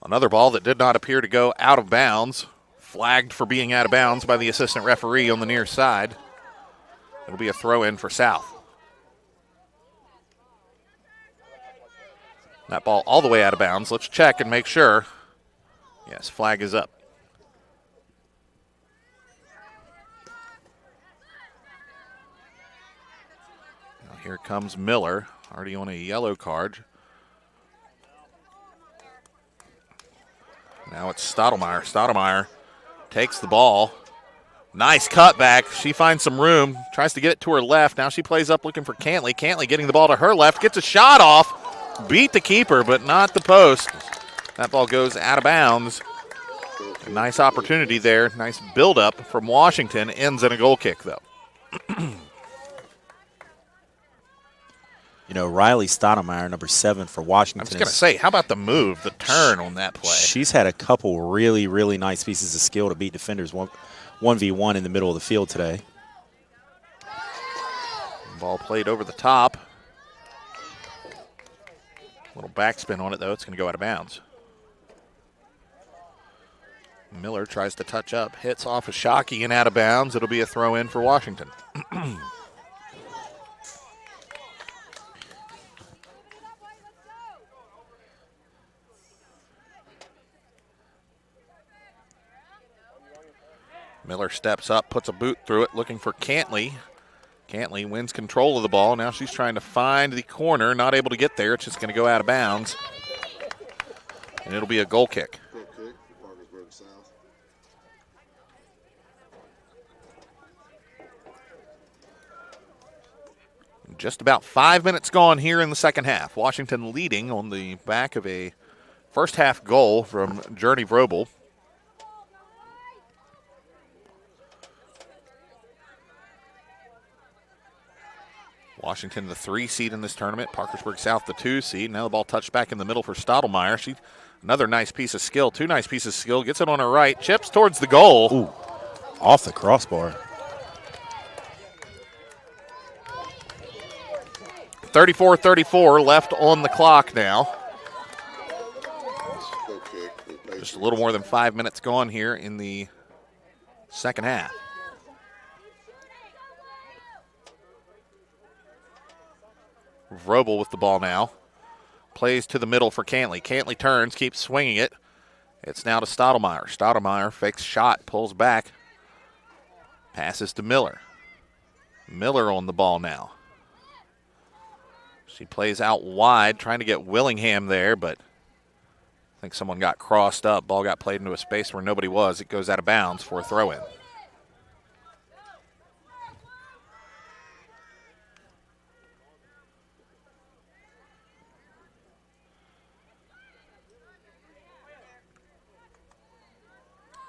Another ball that did not appear to go out of bounds. Flagged for being out of bounds by the assistant referee on the near side. It'll be a throw-in for South. That ball all the way out of bounds. Let's check and make sure. Yes, flag is up. Now here comes Miller, already on a yellow card. Now it's Stottlemyre. Stottlemyre takes the ball. Nice cutback. She finds some room. Tries to get it to her left. Now she plays up looking for Cantley. Cantley getting the ball to her left. Gets a shot off. Beat the keeper, but not the post. That ball goes out of bounds. A nice opportunity there. Nice build-up from Washington. Ends in a goal kick, though. Riley Stottlemyre, number 7 for Washington. I was going to say, how about the move, the turn on that play? She's had a couple really, really nice pieces of skill to beat defenders 1v1 in the middle of the field today. Ball played over the top. Little backspin on it, though. It's going to go out of bounds. Miller tries to touch up, hits off of Shockey and out of bounds. It'll be a throw-in for Washington. Miller steps up, puts a boot through it, looking for Cantley. Cantley wins control of the ball. Now she's trying to find the corner, not able to get there. It's just going to go out of bounds. And it'll be a goal kick. Goal kick for Parkersburg South. Just about 5 minutes gone here in the second half. Washington leading on the back of a first half goal from Journey Vrobel. Washington, the 3 seed in this tournament. Parkersburg South, the 2 seed. Now the ball touched back in the middle for Stottlemyre. Another nice piece of skill. 2 nice pieces of skill. Gets it on her right. Chips towards the goal. Ooh, off the crossbar. 34-34 left on the clock now. Just a little more than 5 minutes gone here in the second half. Vrobel with the ball now. Plays to the middle for Cantley. Cantley turns, keeps swinging it. It's now to Stottlemyre. Stottlemyre fakes shot, pulls back. Passes to Miller. Miller on the ball now. She plays out wide, trying to get Willingham there, but I think someone got crossed up. Ball got played into a space where nobody was. It goes out of bounds for a throw-in.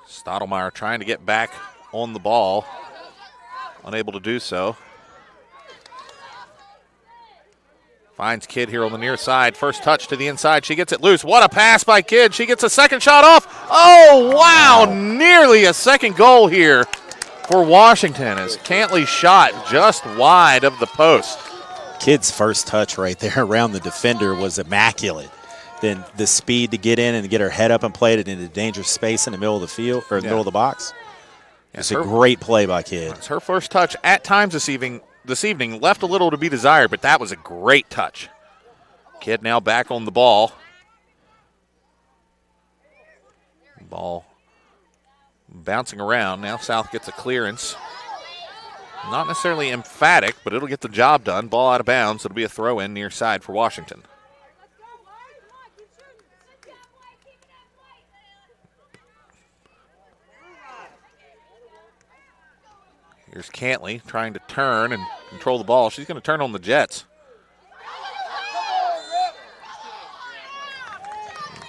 Stottlemyre trying to get back on the ball. Unable to do so. Finds Kidd here on the near side. First touch to the inside. She gets it loose. What a pass by Kidd. She gets a second shot off. Oh, wow. Nearly a second goal here for Washington as Cantley's shot just wide of the post. Kid's first touch right there around the defender was immaculate. Then the speed to get in and get her head up and play it into dangerous space in the middle of the field or the middle of the box. It's a great play by Kid. It's her first touch at times this evening. Left a little to be desired, but that was a great touch. Kid now back on the ball. Ball bouncing around. Now South gets a clearance. Not necessarily emphatic, but it'll get the job done. Ball out of bounds. It'll be a throw-in near side for Washington. Here's Cantley trying to turn and control the ball. She's going to turn on the Jets.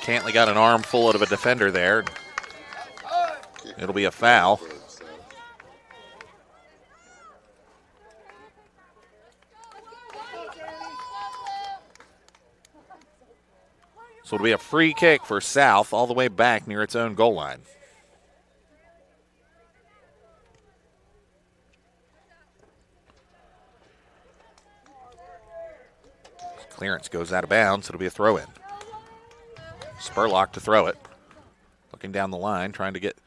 Cantley got an armful out of a defender there. It'll be a foul. So it'll be a free kick for South all the way back near its own goal line. Clearance goes out of bounds. It'll be a throw-in. Spurlock to throw it. Looking down the line, trying to get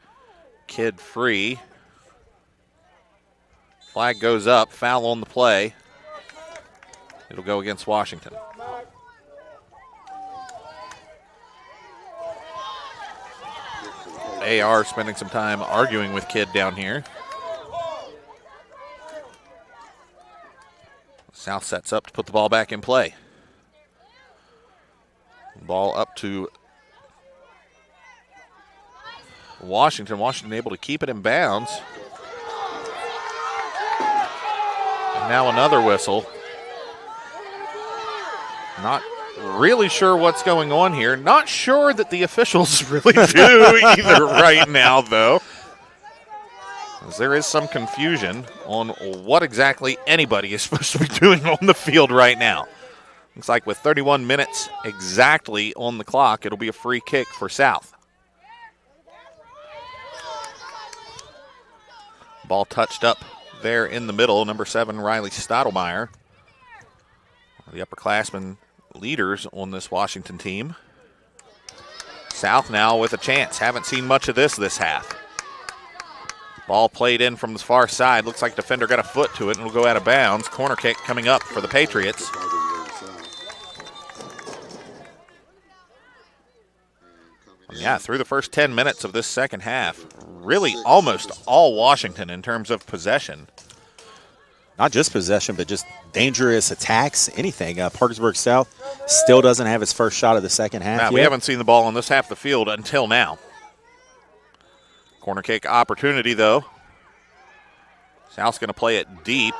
Kid free. Flag goes up. Foul on the play. It'll go against Washington. AR spending some time arguing with Kid down here. South sets up to put the ball back in play. Ball up to Washington. Washington able to keep it in bounds. And now another whistle. Not really sure what's going on here. Not sure that the officials really do either right now, though. As there is some confusion on what exactly anybody is supposed to be doing on the field right now. Looks like with 31 minutes exactly on the clock, it'll be a free kick for South. Ball touched up there in the middle. Number 7, Riley Stottlemyre. The upperclassmen leaders on this Washington team. South now with a chance. Haven't seen much of this half. Ball played in from the far side. Looks like defender got a foot to it and will go out of bounds. Corner kick coming up for the Patriots. Yeah, through the first 10 minutes of this second half, really almost all Washington in terms of possession. Not just possession, but just dangerous attacks, anything. Parkersburg South still doesn't have its first shot of the second half yet. We haven't seen the ball on this half of the field until now. Corner kick opportunity, though. South's going to play it deep.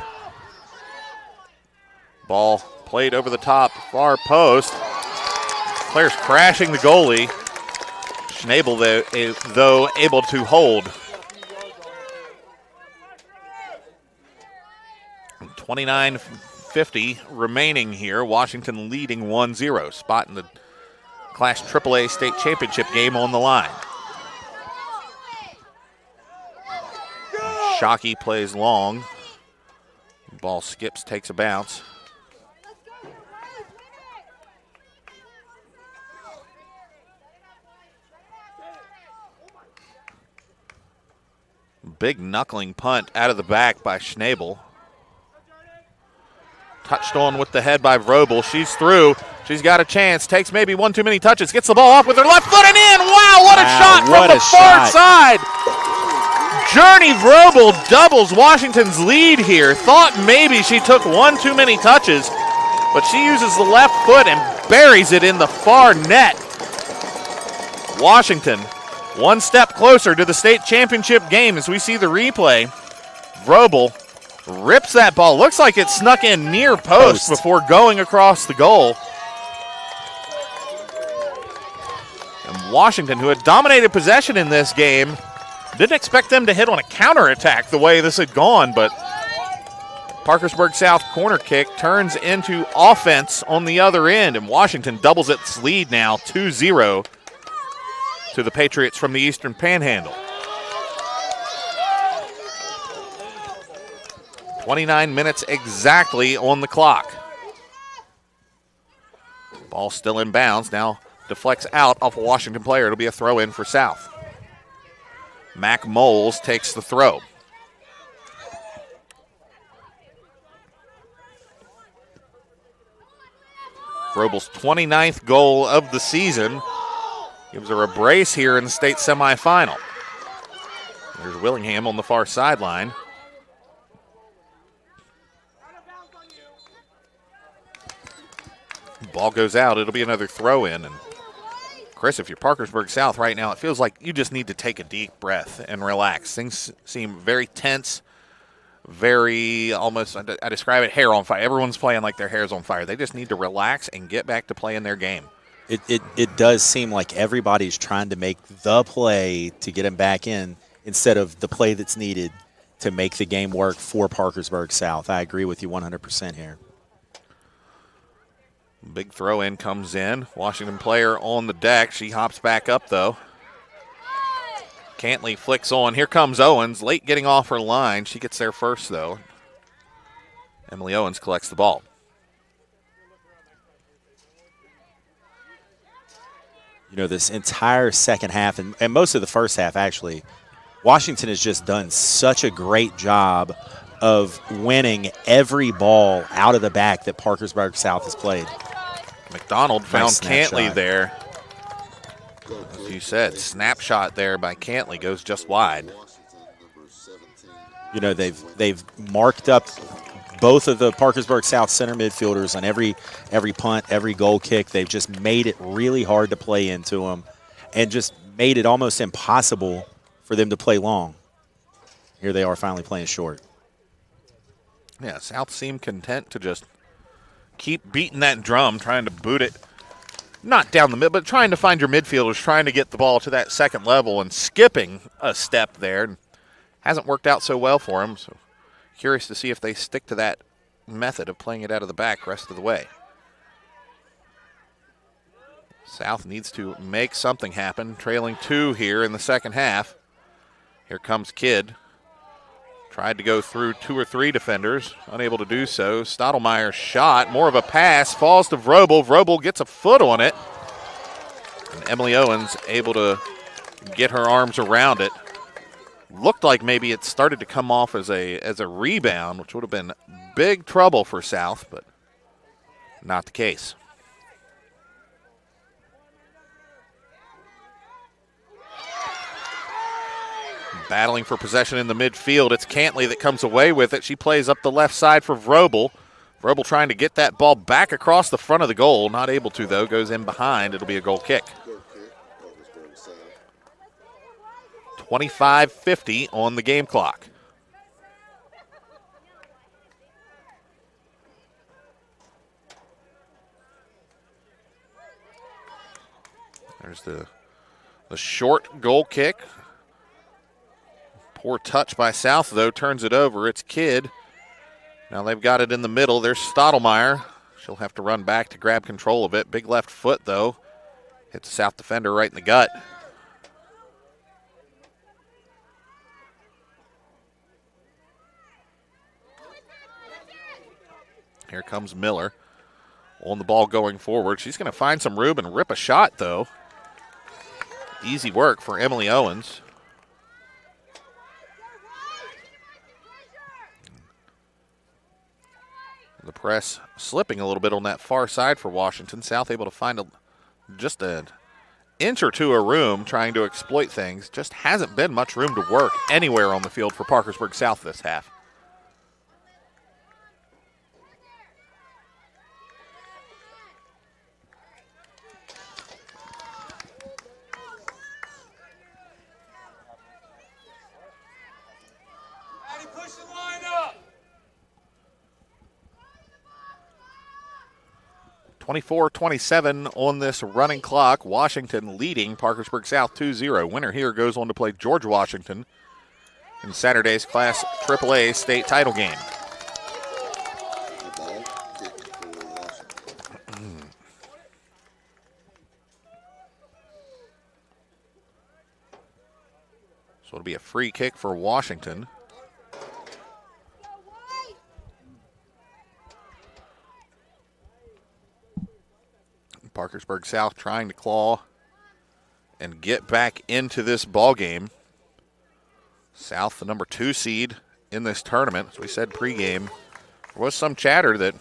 Ball played over the top, far post. Players crashing the goalie. Schnabel, though, able to hold. 29:50 remaining here. Washington leading 1-0. Spot in the Class AAA state championship game on the line. Shockey plays long. Ball skips, takes a bounce. Big knuckling punt out of the back by Schnabel. Touched on with the head by Vrobel. She's through. She's got a chance. Takes maybe one too many touches. Gets the ball off with her left foot and in. Wow, what a shot from the far side. Journey Vrobel doubles Washington's lead here. Thought maybe she took one too many touches, but she uses the left foot and buries it in the far net. Washington one step closer to the state championship game as we see the replay. Vrobel rips that ball. Looks like it snuck in near post before going across the goal. And Washington, who had dominated possession in this game, didn't expect them to hit on a counterattack the way this had gone, but Parkersburg South corner kick turns into offense on the other end, and Washington doubles its lead now 2-0 to the Patriots from the Eastern Panhandle. 29 minutes exactly on the clock. Ball still in bounds. Now deflects out off a Washington player. It'll be a throw in for South. Mac Moles takes the throw. Vrobel's 29th goal of the season. Gives her a brace here in the state semifinal. There's Willingham on the far sideline. Ball goes out. It'll be another throw in. And Chris, if you're Parkersburg South right now, it feels like you just need to take a deep breath and relax. Things seem very tense, very almost, I describe it, hair on fire. Everyone's playing like their hair's on fire. They just need to relax and get back to playing their game. It does seem like everybody's trying to make the play to get him back in instead of the play that's needed to make the game work for Parkersburg South. I agree with you 100% here. Big throw in comes in. Washington player on the deck. She hops back up though. Cantley flicks on. Here comes Owens, late getting off her line. She gets there first though. Emily Owens collects the ball. You know, this entire second half and most of the first half actually, Washington has just done such a great job of winning every ball out of the back that Parkersburg South has played. McDonald found Nice Cantley there. As you said, snapshot there by Cantley goes just wide. You know, they've marked up both of the Parkersburg South center midfielders on every punt, every goal kick. They've just made it really hard to play into them and just made it almost impossible for them to play long. Here they are finally playing short. Yeah, South seemed content to just keep beating that drum, trying to boot it, not down the middle, but trying to find your midfielders, trying to get the ball to that second level and skipping a step there. And hasn't worked out so well for them, so curious to see if they stick to that method of playing it out of the back rest of the way. South needs to make something happen, trailing 2 here in the second half. Here comes Kidd. Tried to go through 2 or 3 defenders, unable to do so. Stottlemeyer's shot, more of a pass, falls to Vrobel. Vrobel gets a foot on it. And Emily Owens able to get her arms around it. Looked like maybe it started to come off as a rebound, which would have been big trouble for South, but not the case. Battling for possession in the midfield. It's Cantley that comes away with it. She plays up the left side for Vrobel. Vrobel trying to get that ball back across the front of the goal. Not able to, though. Goes in behind. It'll be a goal kick. 25:50 on the game clock. There's the short goal kick. Poor touch by South, though, turns it over. It's Kidd. Now they've got it in the middle. There's Stottlemeyer. She'll have to run back to grab control of it. Big left foot, though. Hits the South defender right in the gut. Here comes Miller. On the ball going forward. She's going to find some room and rip a shot, though. Easy work for Emily Owens. The press slipping a little bit on that far side for Washington. South able to find just an inch or two of room trying to exploit things. Just hasn't been much room to work anywhere on the field for Parkersburg South this half. Push the line up. 24-27 on this running clock. Washington leading Parkersburg South 2-0. Winner here goes on to play George Washington in Saturday's Class AAA state title game. So it'll be a free kick for Washington. Parkersburg South trying to claw and get back into this ball game. South, the number 2 seed in this tournament. As we said pregame, there was some chatter that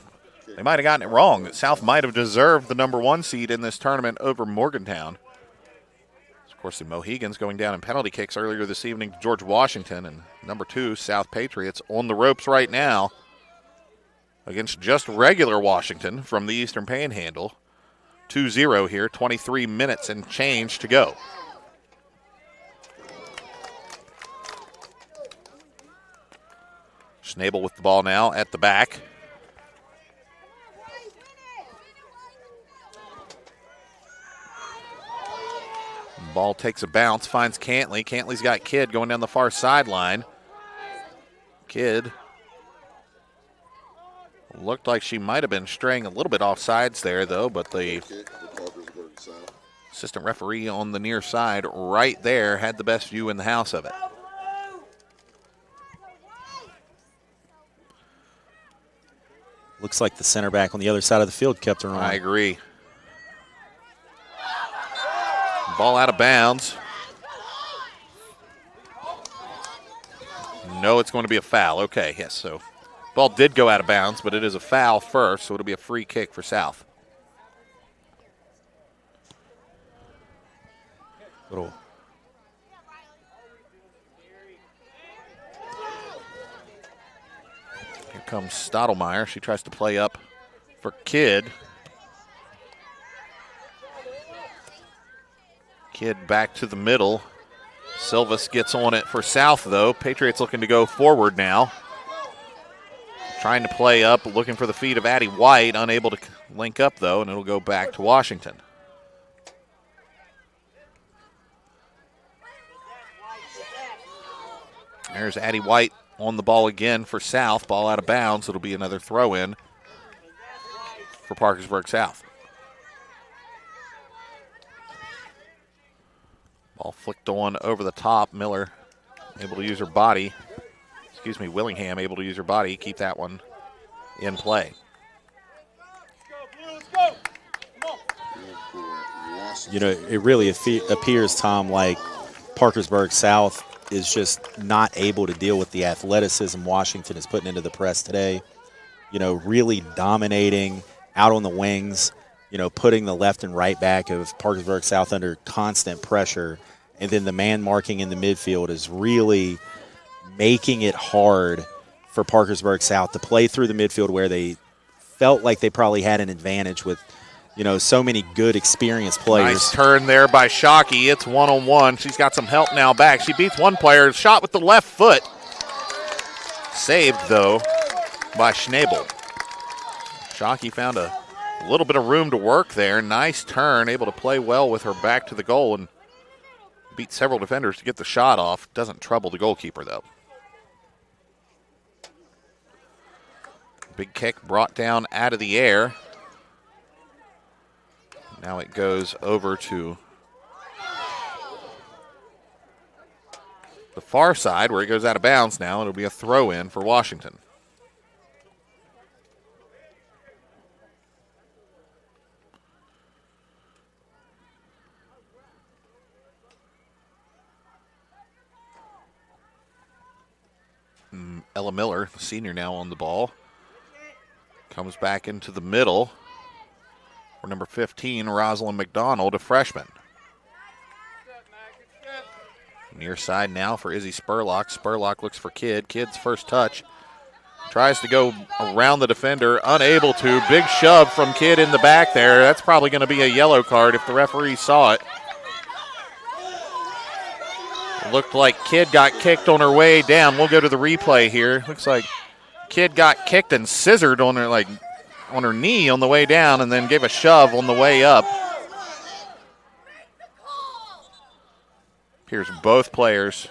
they might have gotten it wrong, that South might have deserved the number 1 seed in this tournament over Morgantown. Of course, the Mohegans going down in penalty kicks earlier this evening to George Washington, and number 2, South Patriots, on the ropes right now against just regular Washington from the Eastern Panhandle. 2-0 here, 23 minutes and change to go. Schnabel with the ball now at the back. Ball takes a bounce, finds Cantley. Cantley's got Kidd going down the far sideline. Kidd looked like she might have been straying a little bit off sides there, though, but the assistant referee on the near side right there had the best view in the house of it. Looks like the center back on the other side of the field kept her on. I agree. Ball out of bounds. No, it's going to be a foul. Okay, yes, so ball did go out of bounds, but it is a foul first, so it'll be a free kick for South. Little. Here comes Stottlemyre. She tries to play up for Kidd. Kidd back to the middle. Silvas gets on it for South, though. Patriots looking to go forward now. Trying to play up, looking for the feet of Addie White. Unable to link up, though, and it'll go back to Washington. There's Addie White on the ball again for South. Ball out of bounds. It'll be another throw-in for Parkersburg South. Ball flicked on over the top. Miller able to use her body. Willingham able to use her body. Keep that one in play. You know, it really appears, Tom, like Parkersburg South is just not able to deal with the athleticism Washington is putting into the press today. You know, really dominating out on the wings, you know, putting the left and right back of Parkersburg South under constant pressure. And then the man marking in the midfield is really making it hard for Parkersburg South to play through the midfield where they felt like they probably had an advantage with, you know, so many good experienced players. Nice turn there by Shockey. It's one-on-one. She's got some help now back. She beats one player. Shot with the left foot. Saved, though, by Schnabel. Shockey found a little bit of room to work there. Nice turn. Able to play well with her back to the goal and beat several defenders to get the shot off. Doesn't trouble the goalkeeper, though. Big kick brought down out of the air. Now it goes over to the far side where it goes out of bounds now. It'll be a throw-in for Washington. Ella Miller, the senior, now on the ball. Comes back into the middle for number 15, Rosalind McDonald, a freshman. Near side now for Izzy Spurlock. Spurlock looks for Kidd. Kidd's first touch. Tries to go around the defender, unable to. Big shove from Kidd in the back there. That's probably going to be a yellow card if the referee saw it. Looked like Kidd got kicked on her way down. We'll go to the replay here. Looks like Kidd got kicked and scissored on her, like on her knee on the way down, and then gave a shove on the way up. Appears both players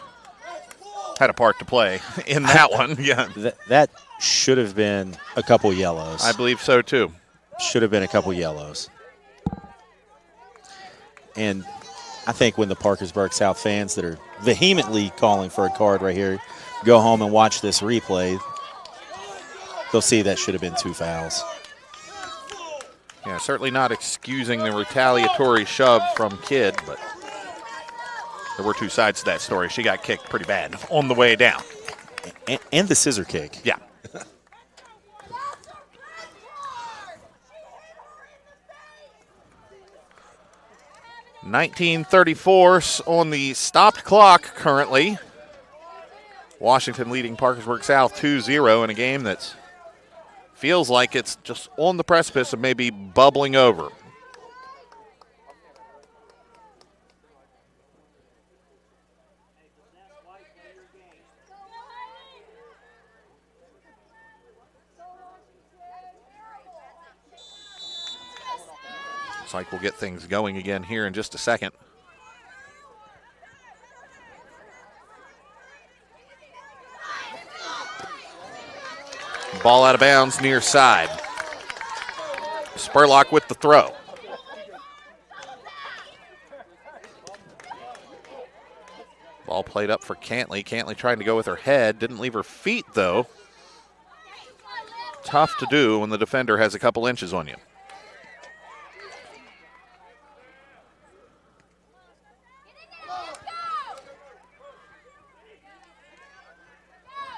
had a part to play in that one. Yeah, that should have been a couple yellows. I believe so too. Should have been a couple yellows. And I think when the Parkersburg South fans that are vehemently calling for a card right here go home and watch this replay, they'll see that should have been 2 fouls. Yeah, certainly not excusing the retaliatory shove from Kidd, but there were two sides to that story. She got kicked pretty bad on the way down. And the scissor kick. Yeah. .1934 on the stopped clock currently. Washington leading Parkersburg South 2-0 in a game that feels like it's just on the precipice of maybe bubbling over. Looks like we'll get things going again here in just a second. Ball out of bounds near side. Spurlock with the throw. Ball played up for Cantley. Cantley trying to go with her head. Didn't leave her feet, though. Tough to do when the defender has a couple inches on you.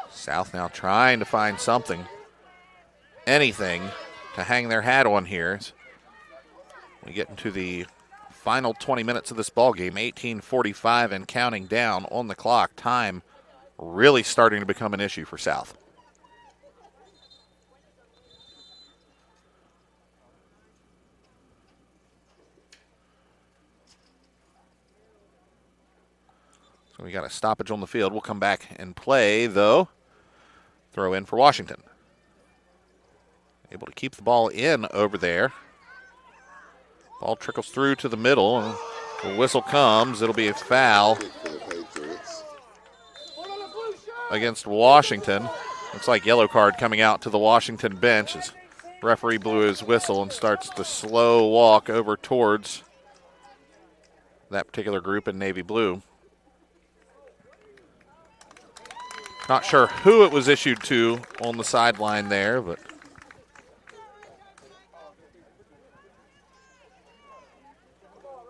South now trying to find something, anything to hang their hat on here. We get into the final 20 minutes of this ball game, 18:45 and counting down on the clock. Time really starting to become an issue for South. So we got a stoppage on the field. We'll come back and play, though. Throw in for Washington. Able to keep the ball in over there. Ball trickles through to the middle, and the whistle comes. It'll be a foul against Washington. Looks like yellow card coming out to the Washington bench as referee blew his whistle and starts the slow walk over towards that particular group in navy blue. Not sure who it was issued to on the sideline there, but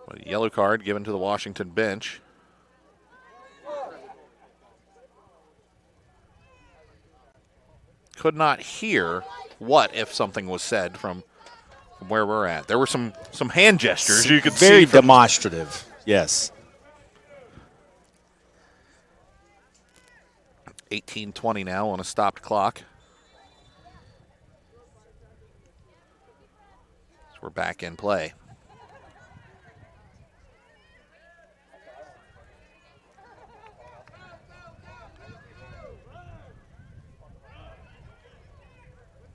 a yellow card given to the Washington bench. Could not hear what if something was said from where we're at. There were some hand gestures you could see. Very demonstrative, yes. 18:20 now on a stopped clock. So we're back in play.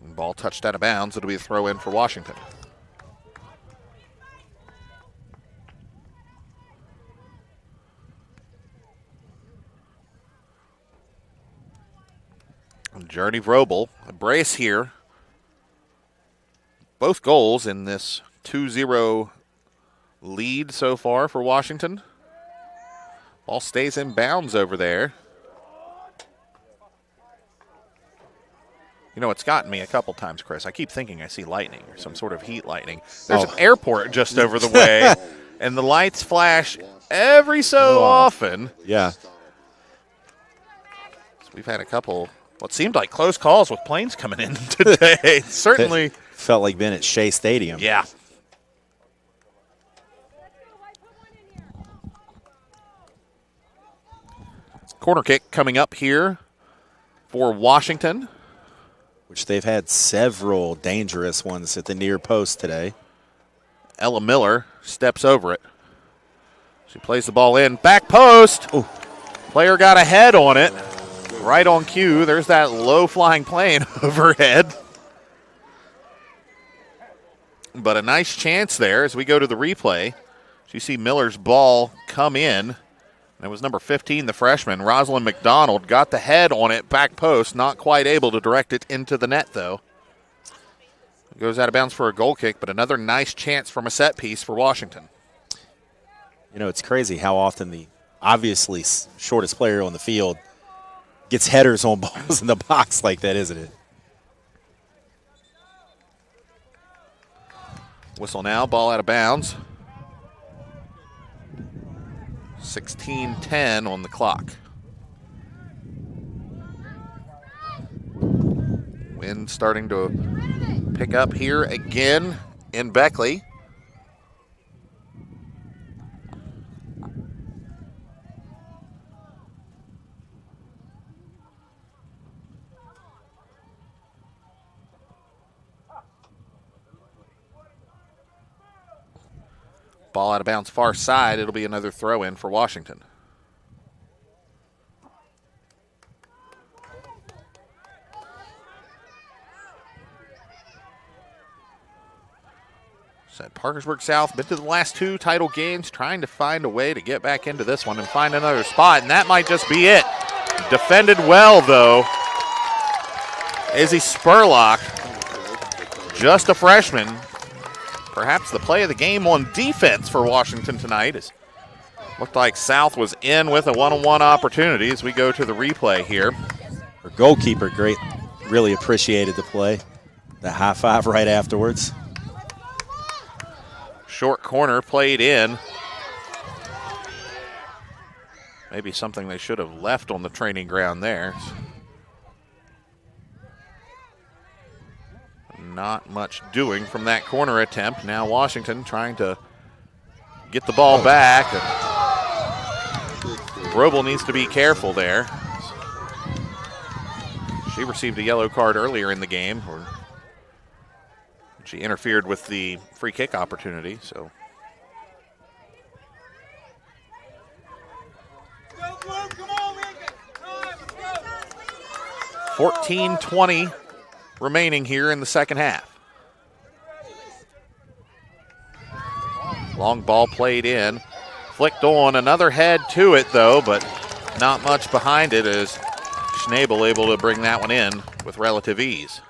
And ball touched out of bounds. It'll be a throw in for Washington. Journey Vrobel, a brace here. Both goals in this 2-0 lead so far for Washington. Ball stays in bounds over there. You know, it's gotten me a couple times, Chris. I keep thinking I see lightning or some sort of heat lightning. There's an airport just over the way, and the lights flash every so often. Yeah. So we've had a couple what seemed like close calls with planes coming in today. Certainly. It felt like being at Shea Stadium. Yeah. Corner kick coming up here for Washington. Which they've had several dangerous ones at the near post today. Ella Miller steps over it. She plays the ball in. Back post. Ooh. Player got a head on it. Right on cue. There's that low-flying plane overhead. But a nice chance there as we go to the replay. You see Miller's ball come in. And it was number 15, the freshman, Rosalind McDonald, got the head on it, back post, not quite able to direct it into the net, though. It goes out of bounds for a goal kick, but another nice chance from a set piece for Washington. You know, it's crazy how often the obviously shortest player on the field gets headers on balls in the box like that, isn't it? Whistle now, ball out of bounds. 16:10 on the clock. Wind starting to pick up here again in Beckley. Ball out of bounds far side. It'll be another throw in for Washington. Said Parkersburg South been to the last 2 title games, trying to find a way to get back into this one and find another spot, and that might just be it. Defended well, though. Izzy Spurlock, just a freshman. Perhaps the play of the game on defense for Washington tonight. Is looked like South was in with a one-on-one opportunity as we go to the replay here. Our goalkeeper, great, really appreciated the play. The high five right afterwards. Short corner played in. Maybe something they should have left on the training ground there. Not much doing from that corner attempt. Now Washington trying to get the ball back. Robel needs to be careful there. She received a yellow card earlier in the game. She interfered with the free kick opportunity, so. 14:20 remaining here in the second half. Long ball played in. Flicked on, another head to it though, but not much behind it as Schnabel able to bring that one in with relative ease.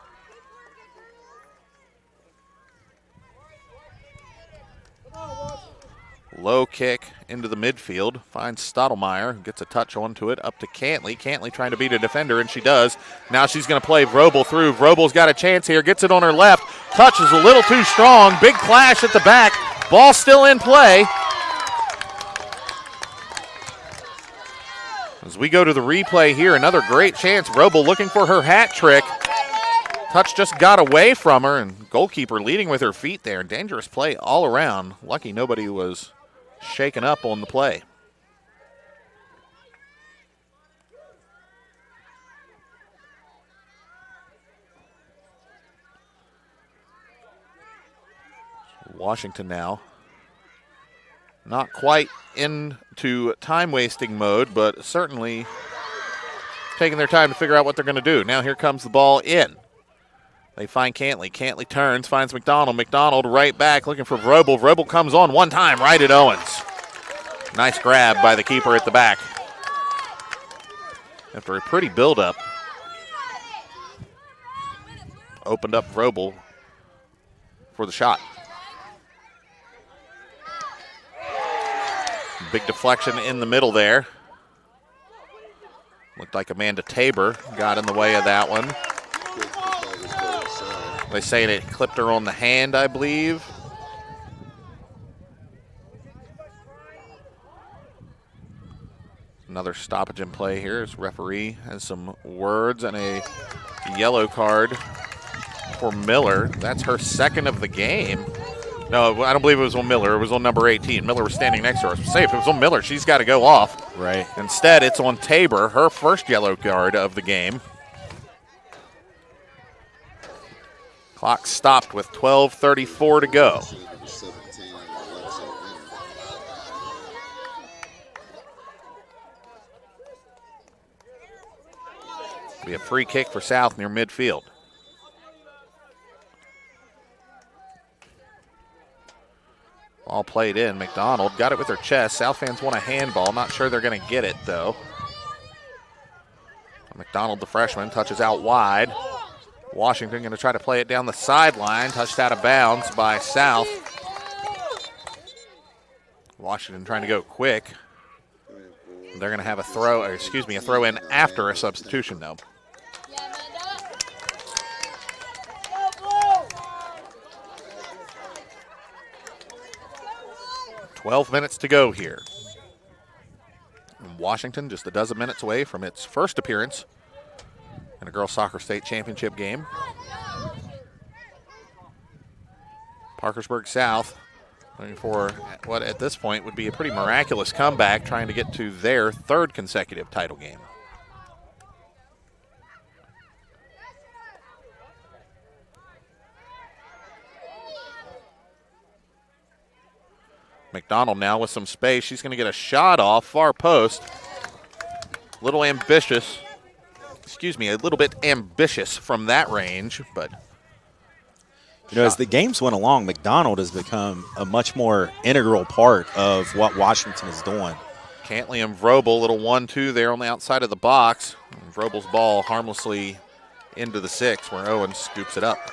Low kick into the midfield. Finds Stottlemyre, who gets a touch onto it, up to Cantley. Cantley trying to beat a defender, and she does. Now she's going to play Vrobel through. Vrobel's got a chance here. Gets it on her left. Touch is a little too strong. Big clash at the back. Ball still in play. As we go to the replay here, another great chance. Vrobel looking for her hat trick. Touch just got away from her, and goalkeeper leading with her feet there. Dangerous play all around. Lucky nobody was shaken up on the play. Washington now not quite into time-wasting mode, but certainly taking their time to figure out what they're going to do. Now here comes the ball in. They find Cantley. Cantley turns, finds McDonald. McDonald right back looking for Vrobel. Vrobel comes on one time right at Owens. Nice grab by the keeper at the back. After a pretty build-up. Opened up Vrobel for the shot. Big deflection in the middle there. Looked like Amanda Tabor got in the way of that one. They say it clipped her on the hand, I believe. Another stoppage in play here as referee has some words and a yellow card for Miller. That's her second of the game. No, I don't believe it was on Miller. It was on number 18. Miller was standing next to her. Say if it was on Miller, she's got to go off. Right. Instead, it's on Tabor, her first yellow card of the game. Clock stopped with 12:34 to go. Be a free kick for South near midfield. Ball played in. McDonald got it with her chest. South fans want a handball. Not sure they're going to get it, though. McDonald, the freshman, touches out wide. Washington going to try to play it down the sideline. Touched out of bounds by South. Washington trying to go quick. They're going to have a throw in after a substitution, though. 12 minutes to go here. And Washington just a dozen minutes away from its first appearance in a girls soccer state championship game. Parkersburg South looking for what at this point would be a pretty miraculous comeback, trying to get to their third consecutive title game. McDonald now with some space. She's going to get a shot off far post. A little ambitious. Excuse me, a little bit ambitious from that range, but you know, as the games went along, McDonald has become a much more integral part of what Washington is doing. Cantley and Vrobel, little 1-2 there on the outside of the box. And Vrobel's ball harmlessly into the 6 where Owens scoops it up.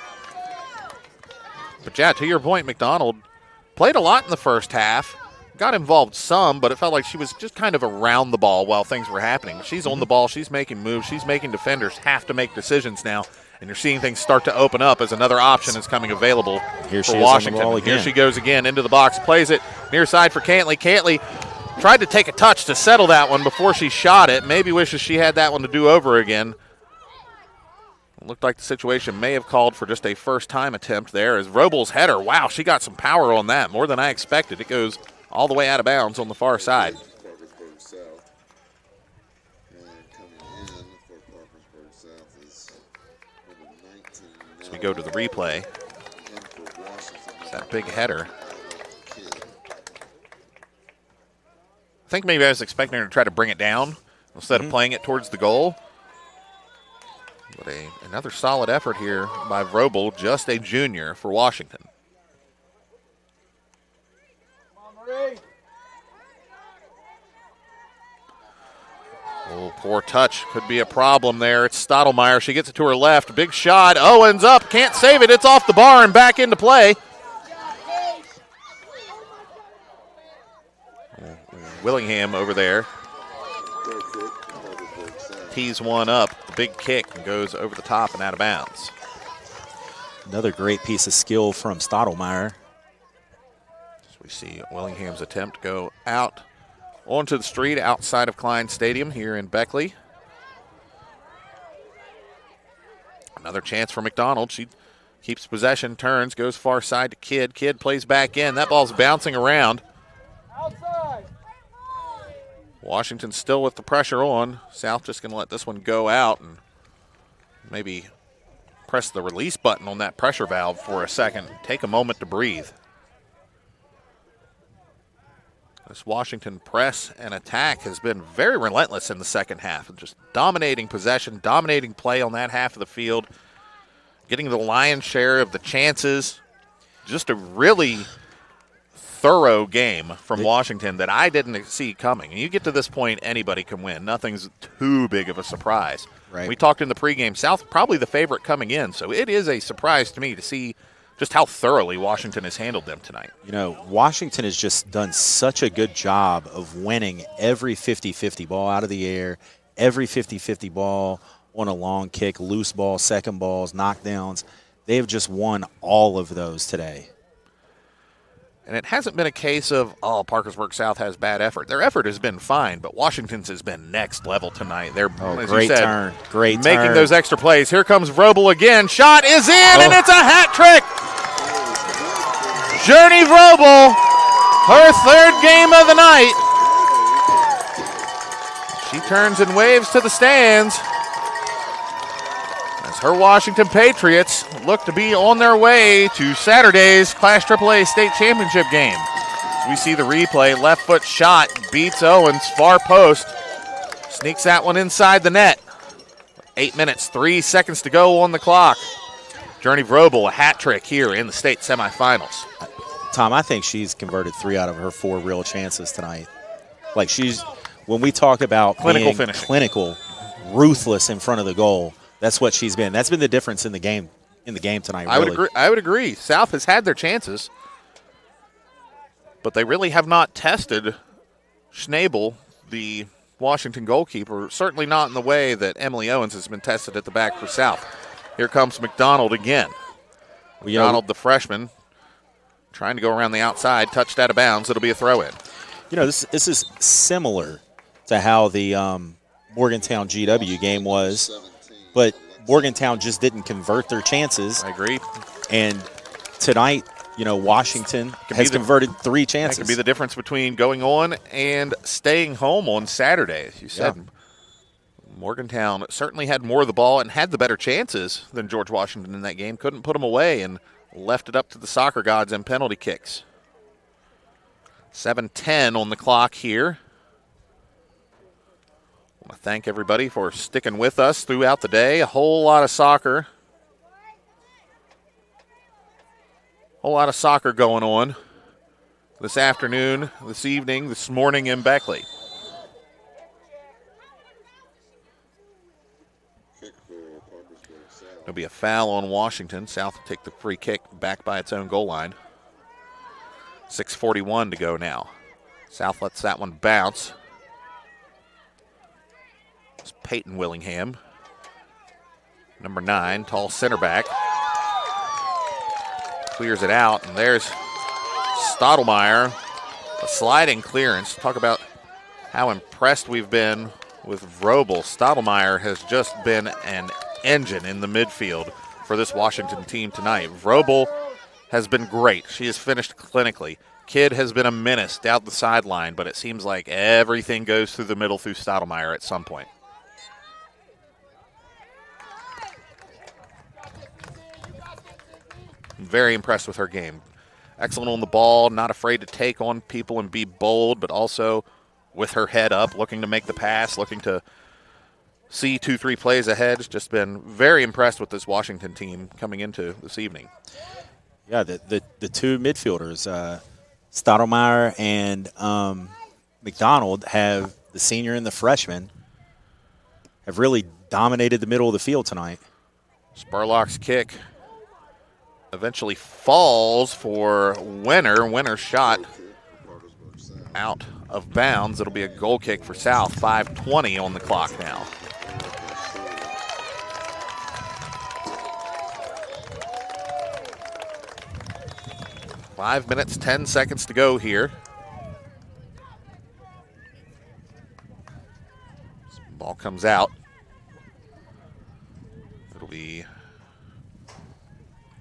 But yeah, to your point, McDonald played a lot in the first half, got involved some, but it felt like she was just kind of around the ball while things were happening. She's on the ball, she's making moves, she's making defenders have to make decisions now, and you're seeing things start to open up as another option is coming available for Washington. Here she goes again into the box, plays it near side for Cantley. Cantley tried to take a touch to settle that one before she shot it. Maybe wishes she had that one to do over again. It looked like the situation may have called for just a first-time attempt there as Vrobel's header. Wow, she got some power on that, more than I expected. It goes all the way out of bounds on the far side. So we go to the replay. It's that big header. I think maybe I was expecting her to try to bring it down instead of playing it towards the goal. But another solid effort here by Vrobel, just a junior for Washington. Oh, poor touch. Could be a problem there. It's Stottlemyre. She gets it to her left. Big shot. Owens up. Can't save it. It's off the bar and back into play. Willingham over there. Tees one up. Big kick and goes over the top and out of bounds. Another great piece of skill from Stottlemyre. So we see Willingham's attempt go out onto the street outside of Klein Stadium here in Beckley. Another chance for McDonald. She keeps possession, turns, goes far side to Kidd. Kidd plays back in. That ball's bouncing around. Outside. Washington still with the pressure on. South just going to let this one go out and maybe press the release button on that pressure valve for a second. Take a moment to breathe. This Washington press and attack has been very relentless in the second half. Just dominating possession, dominating play on that half of the field, getting the lion's share of the chances. Just a really thorough game from Washington that I didn't see coming. And you get to this point, anybody can win. Nothing's too big of a surprise. Right. We talked in the pregame, South probably the favorite coming in, so it is a surprise to me to see just how thoroughly Washington has handled them tonight. You know, Washington has just done such a good job of winning every 50-50 ball out of the air, every 50-50 ball on a long kick, loose ball, second balls, knockdowns. They have just won all of those today. And it hasn't been a case of, oh, Parkersburg South has bad effort. Their effort has been fine, but Washington's has been next level tonight. They're, as great you said, turn. Great making turn. those extra plays. Here comes Vrobel again. Shot is in, and it's a hat trick. Journey Vrobel, her third game of the night. She turns and waves to the stands as her Washington Patriots look to be on their way to Saturday's Class AAA State Championship game. As we see the replay, left foot shot, beats Owens, far post, sneaks that one inside the net. 8 minutes, 3 seconds to go on the clock. Journey Vrobel, a hat trick here in the state semifinals. Tom, I think she's converted 3 out of her 4 real chances tonight. Like when we talk about clinical being finishing, clinical, ruthless in front of the goal, that's what she's been. That's been the difference in the game tonight. Really. I would agree. South has had their chances, but they really have not tested Schnabel, the Washington goalkeeper, certainly not in the way that Emily Owens has been tested at the back for South. Here comes McDonald again. McDonald, the freshman, trying to go around the outside, touched out of bounds. It'll be a throw-in. You know, this is similar to how the Morgantown GW game was, but Morgantown just didn't convert their chances. I agree. And tonight, you know, Washington has converted 3 chances. That could be the difference between going on and staying home on Saturday. As you said, Morgantown certainly had more of the ball and had the better chances than George Washington in that game. Couldn't put them away and left it up to the soccer gods and penalty kicks. 7:10 on the clock here. I want to thank everybody for sticking with us throughout the day. A whole lot of soccer. Whole lot of soccer going on this afternoon, this evening, this morning in Beckley. There'll be a foul on Washington. South will take the free kick back by its own goal line. 6:41 to go now. South lets that one bounce. It's Peyton Willingham, number 9, tall center back. Clears it out, and there's Stottlemyre, a sliding clearance. Talk about how impressed we've been with Vrobel. Stottlemyre has just been an engine in the midfield for this Washington team tonight. Vrobel has been great. She has finished clinically. Kidd has been a menace down the sideline, but it seems like everything goes through the middle through Stottlemyre at some point. Very impressed with her game. Excellent on the ball, not afraid to take on people and be bold, but also with her head up, looking to make the pass, looking to see 2-3 plays ahead. Just been very impressed with this Washington team coming into this evening. Yeah, the 2 midfielders, Stottlemyre and McDonald, have the senior and the freshman, have really dominated the middle of the field tonight. Spurlock's kick eventually falls for Winner. Winner's shot out of bounds. It'll be a goal kick for South. 5:20 on the clock now. Five minutes, 10 seconds to go here. Ball comes out. It'll be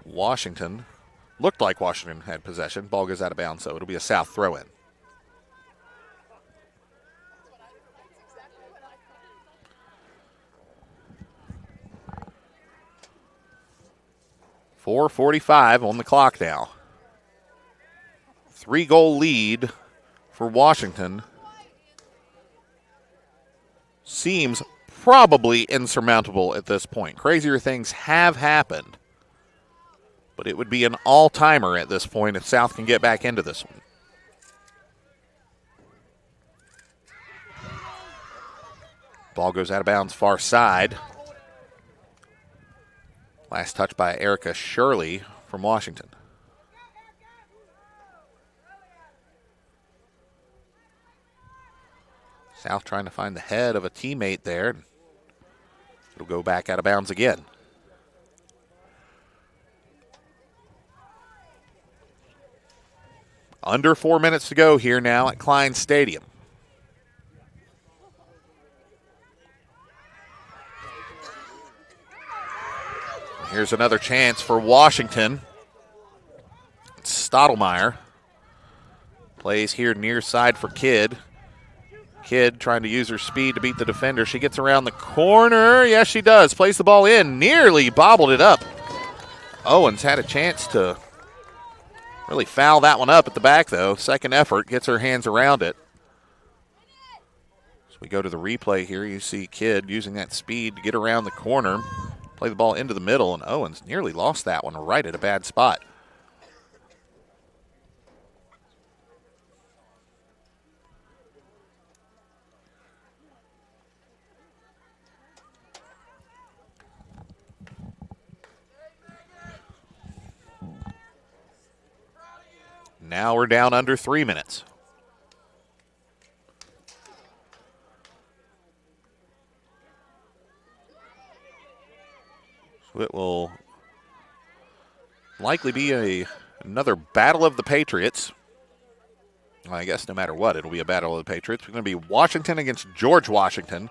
Washington. Looked like Washington had possession. Ball goes out of bounds, so it'll be a South throw-in. .445 on the clock now. 3-goal lead for Washington. Seems probably insurmountable at this point. Crazier things have happened, but it would be an all-timer at this point if South can get back into this one. Ball goes out of bounds far side. Last touch by Erica Shirley from Washington. South trying to find the head of a teammate there. It'll go back out of bounds again. Under 4 minutes to go here now at Klein Stadium. Here's another chance for Washington. Stottlemyre plays here near side for Kidd. Kidd trying to use her speed to beat the defender. She gets around the corner. Yes, she does. Plays the ball in. Nearly bobbled it up. Owens had a chance to really foul that one up at the back, though. Second effort, gets her hands around it. So we go to the replay here. You see Kidd using that speed to get around the corner, play the ball into the middle, and Owens nearly lost that one right at a bad spot. Now we're down under 3 minutes. So it will likely be a Another Battle of the Patriots. Well, I guess no matter what, it'll be a Battle of the Patriots. It's going to be Washington against George Washington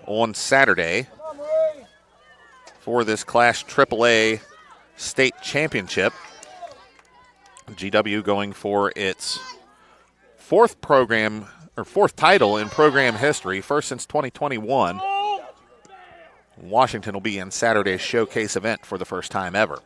on Saturday for this Class AAA state championship. GW going for its fourth title in program history, first since 2021. Washington will be in Saturday's showcase event for the first time ever.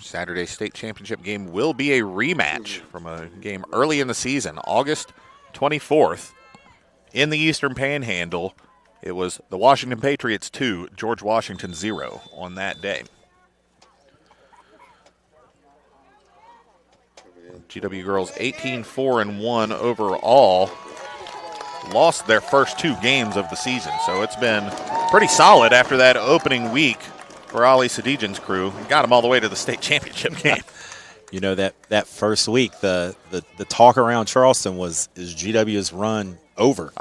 Saturday's state championship game will be a rematch from a game early in the season, August 24th. In the Eastern Panhandle, it was the Washington Patriots 2, George Washington 0 on that day. GW girls 18-4-1 overall. Lost their first 2 games of the season, so it's been pretty solid after that opening week for Ali Sadijan's crew. Got them all the way to the state championship game. You know, that first week, the talk around Charleston is GW's run over.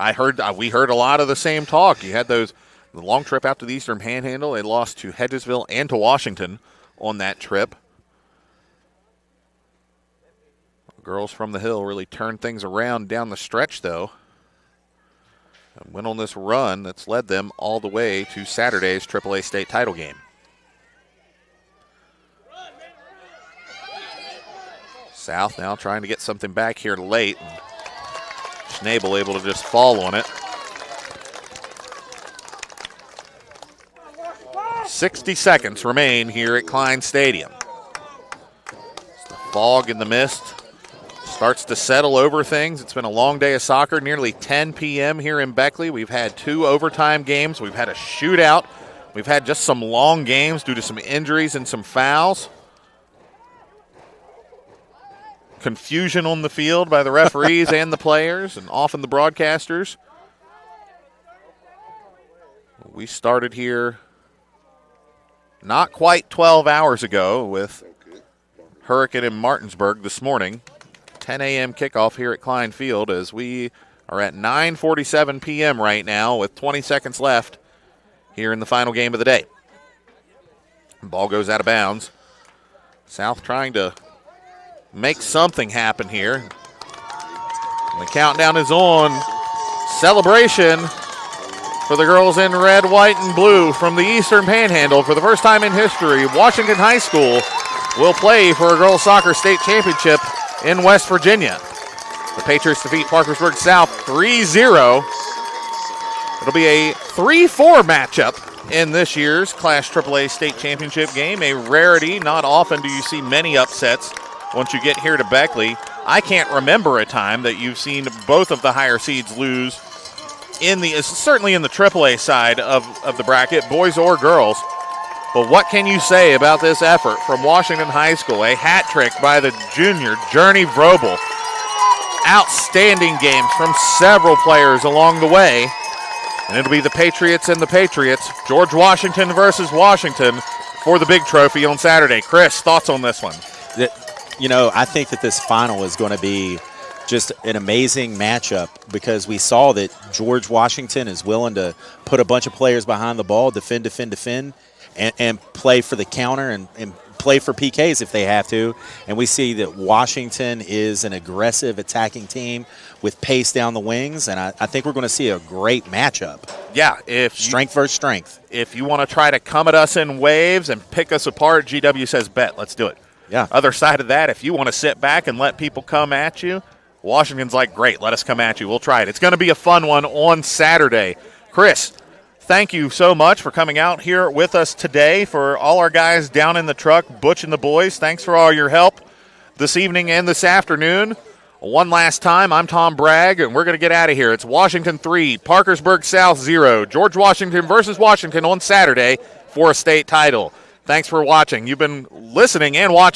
We heard a lot of the same talk. You had the long trip out to the Eastern Panhandle. They lost to Hedgesville and to Washington on that trip. Girls from the Hill really turned things around down the stretch, though, and went on this run that's led them all the way to Saturday's AAA state title game. South now trying to get something back here late. Schnabel able to just fall on it. 60 seconds remain here at Klein Stadium. The fog and the mist starts to settle over things. It's been a long day of soccer, nearly 10 p.m. here in Beckley. We've had 2 overtime games. We've had a shootout. We've had just some long games due to some injuries and some fouls. Confusion on the field by the referees and the players and often the broadcasters. We started here not quite 12 hours ago with Hurricane in Martinsburg this morning. 10 a.m. kickoff here at Klein Field as we are at 9:47 p.m. right now with 20 seconds left here in the final game of the day. Ball goes out of bounds. South trying to make something happen here. And the countdown is on. Celebration for the girls in red, white, and blue from the Eastern Panhandle. For the first time in history, Washington High School will play for a girls soccer state championship in West Virginia. The Patriots defeat Parkersburg South 3-0. It'll be a 3-4 matchup in this year's Class AAA state championship game. A rarity. Not often do you see many upsets once you get here to Beckley. I can't remember a time that you've seen both of the higher seeds lose certainly in the AAA side of the bracket, boys or girls. But what can you say about this effort from Washington High School? A hat trick by the junior, Journey Vrobel. Outstanding games from several players along the way. And it'll be the Patriots and the Patriots, George Washington versus Washington, for the big trophy on Saturday. Chris, thoughts on this one? You know, I think that this final is going to be just an amazing matchup because we saw that George Washington is willing to put a bunch of players behind the ball, defend, and play for the counter and play for PKs if they have to. And we see that Washington is an aggressive attacking team with pace down the wings, and I think we're going to see a great matchup. Yeah. Strength versus strength. If you want to try to come at us in waves and pick us apart, GW says bet. Let's do it. Yeah. Other side of that, if you want to sit back and let people come at you, Washington's like, great, let us come at you. We'll try it. It's going to be a fun one on Saturday. Chris, thank you so much for coming out here with us today. For all our guys down in the truck, Butch and the boys, thanks for all your help this evening and this afternoon. One last time, I'm Tom Bragg, and we're going to get out of here. It's Washington 3, Parkersburg South 0. George Washington versus Washington on Saturday for a state title. Thanks for watching. You've been listening and watching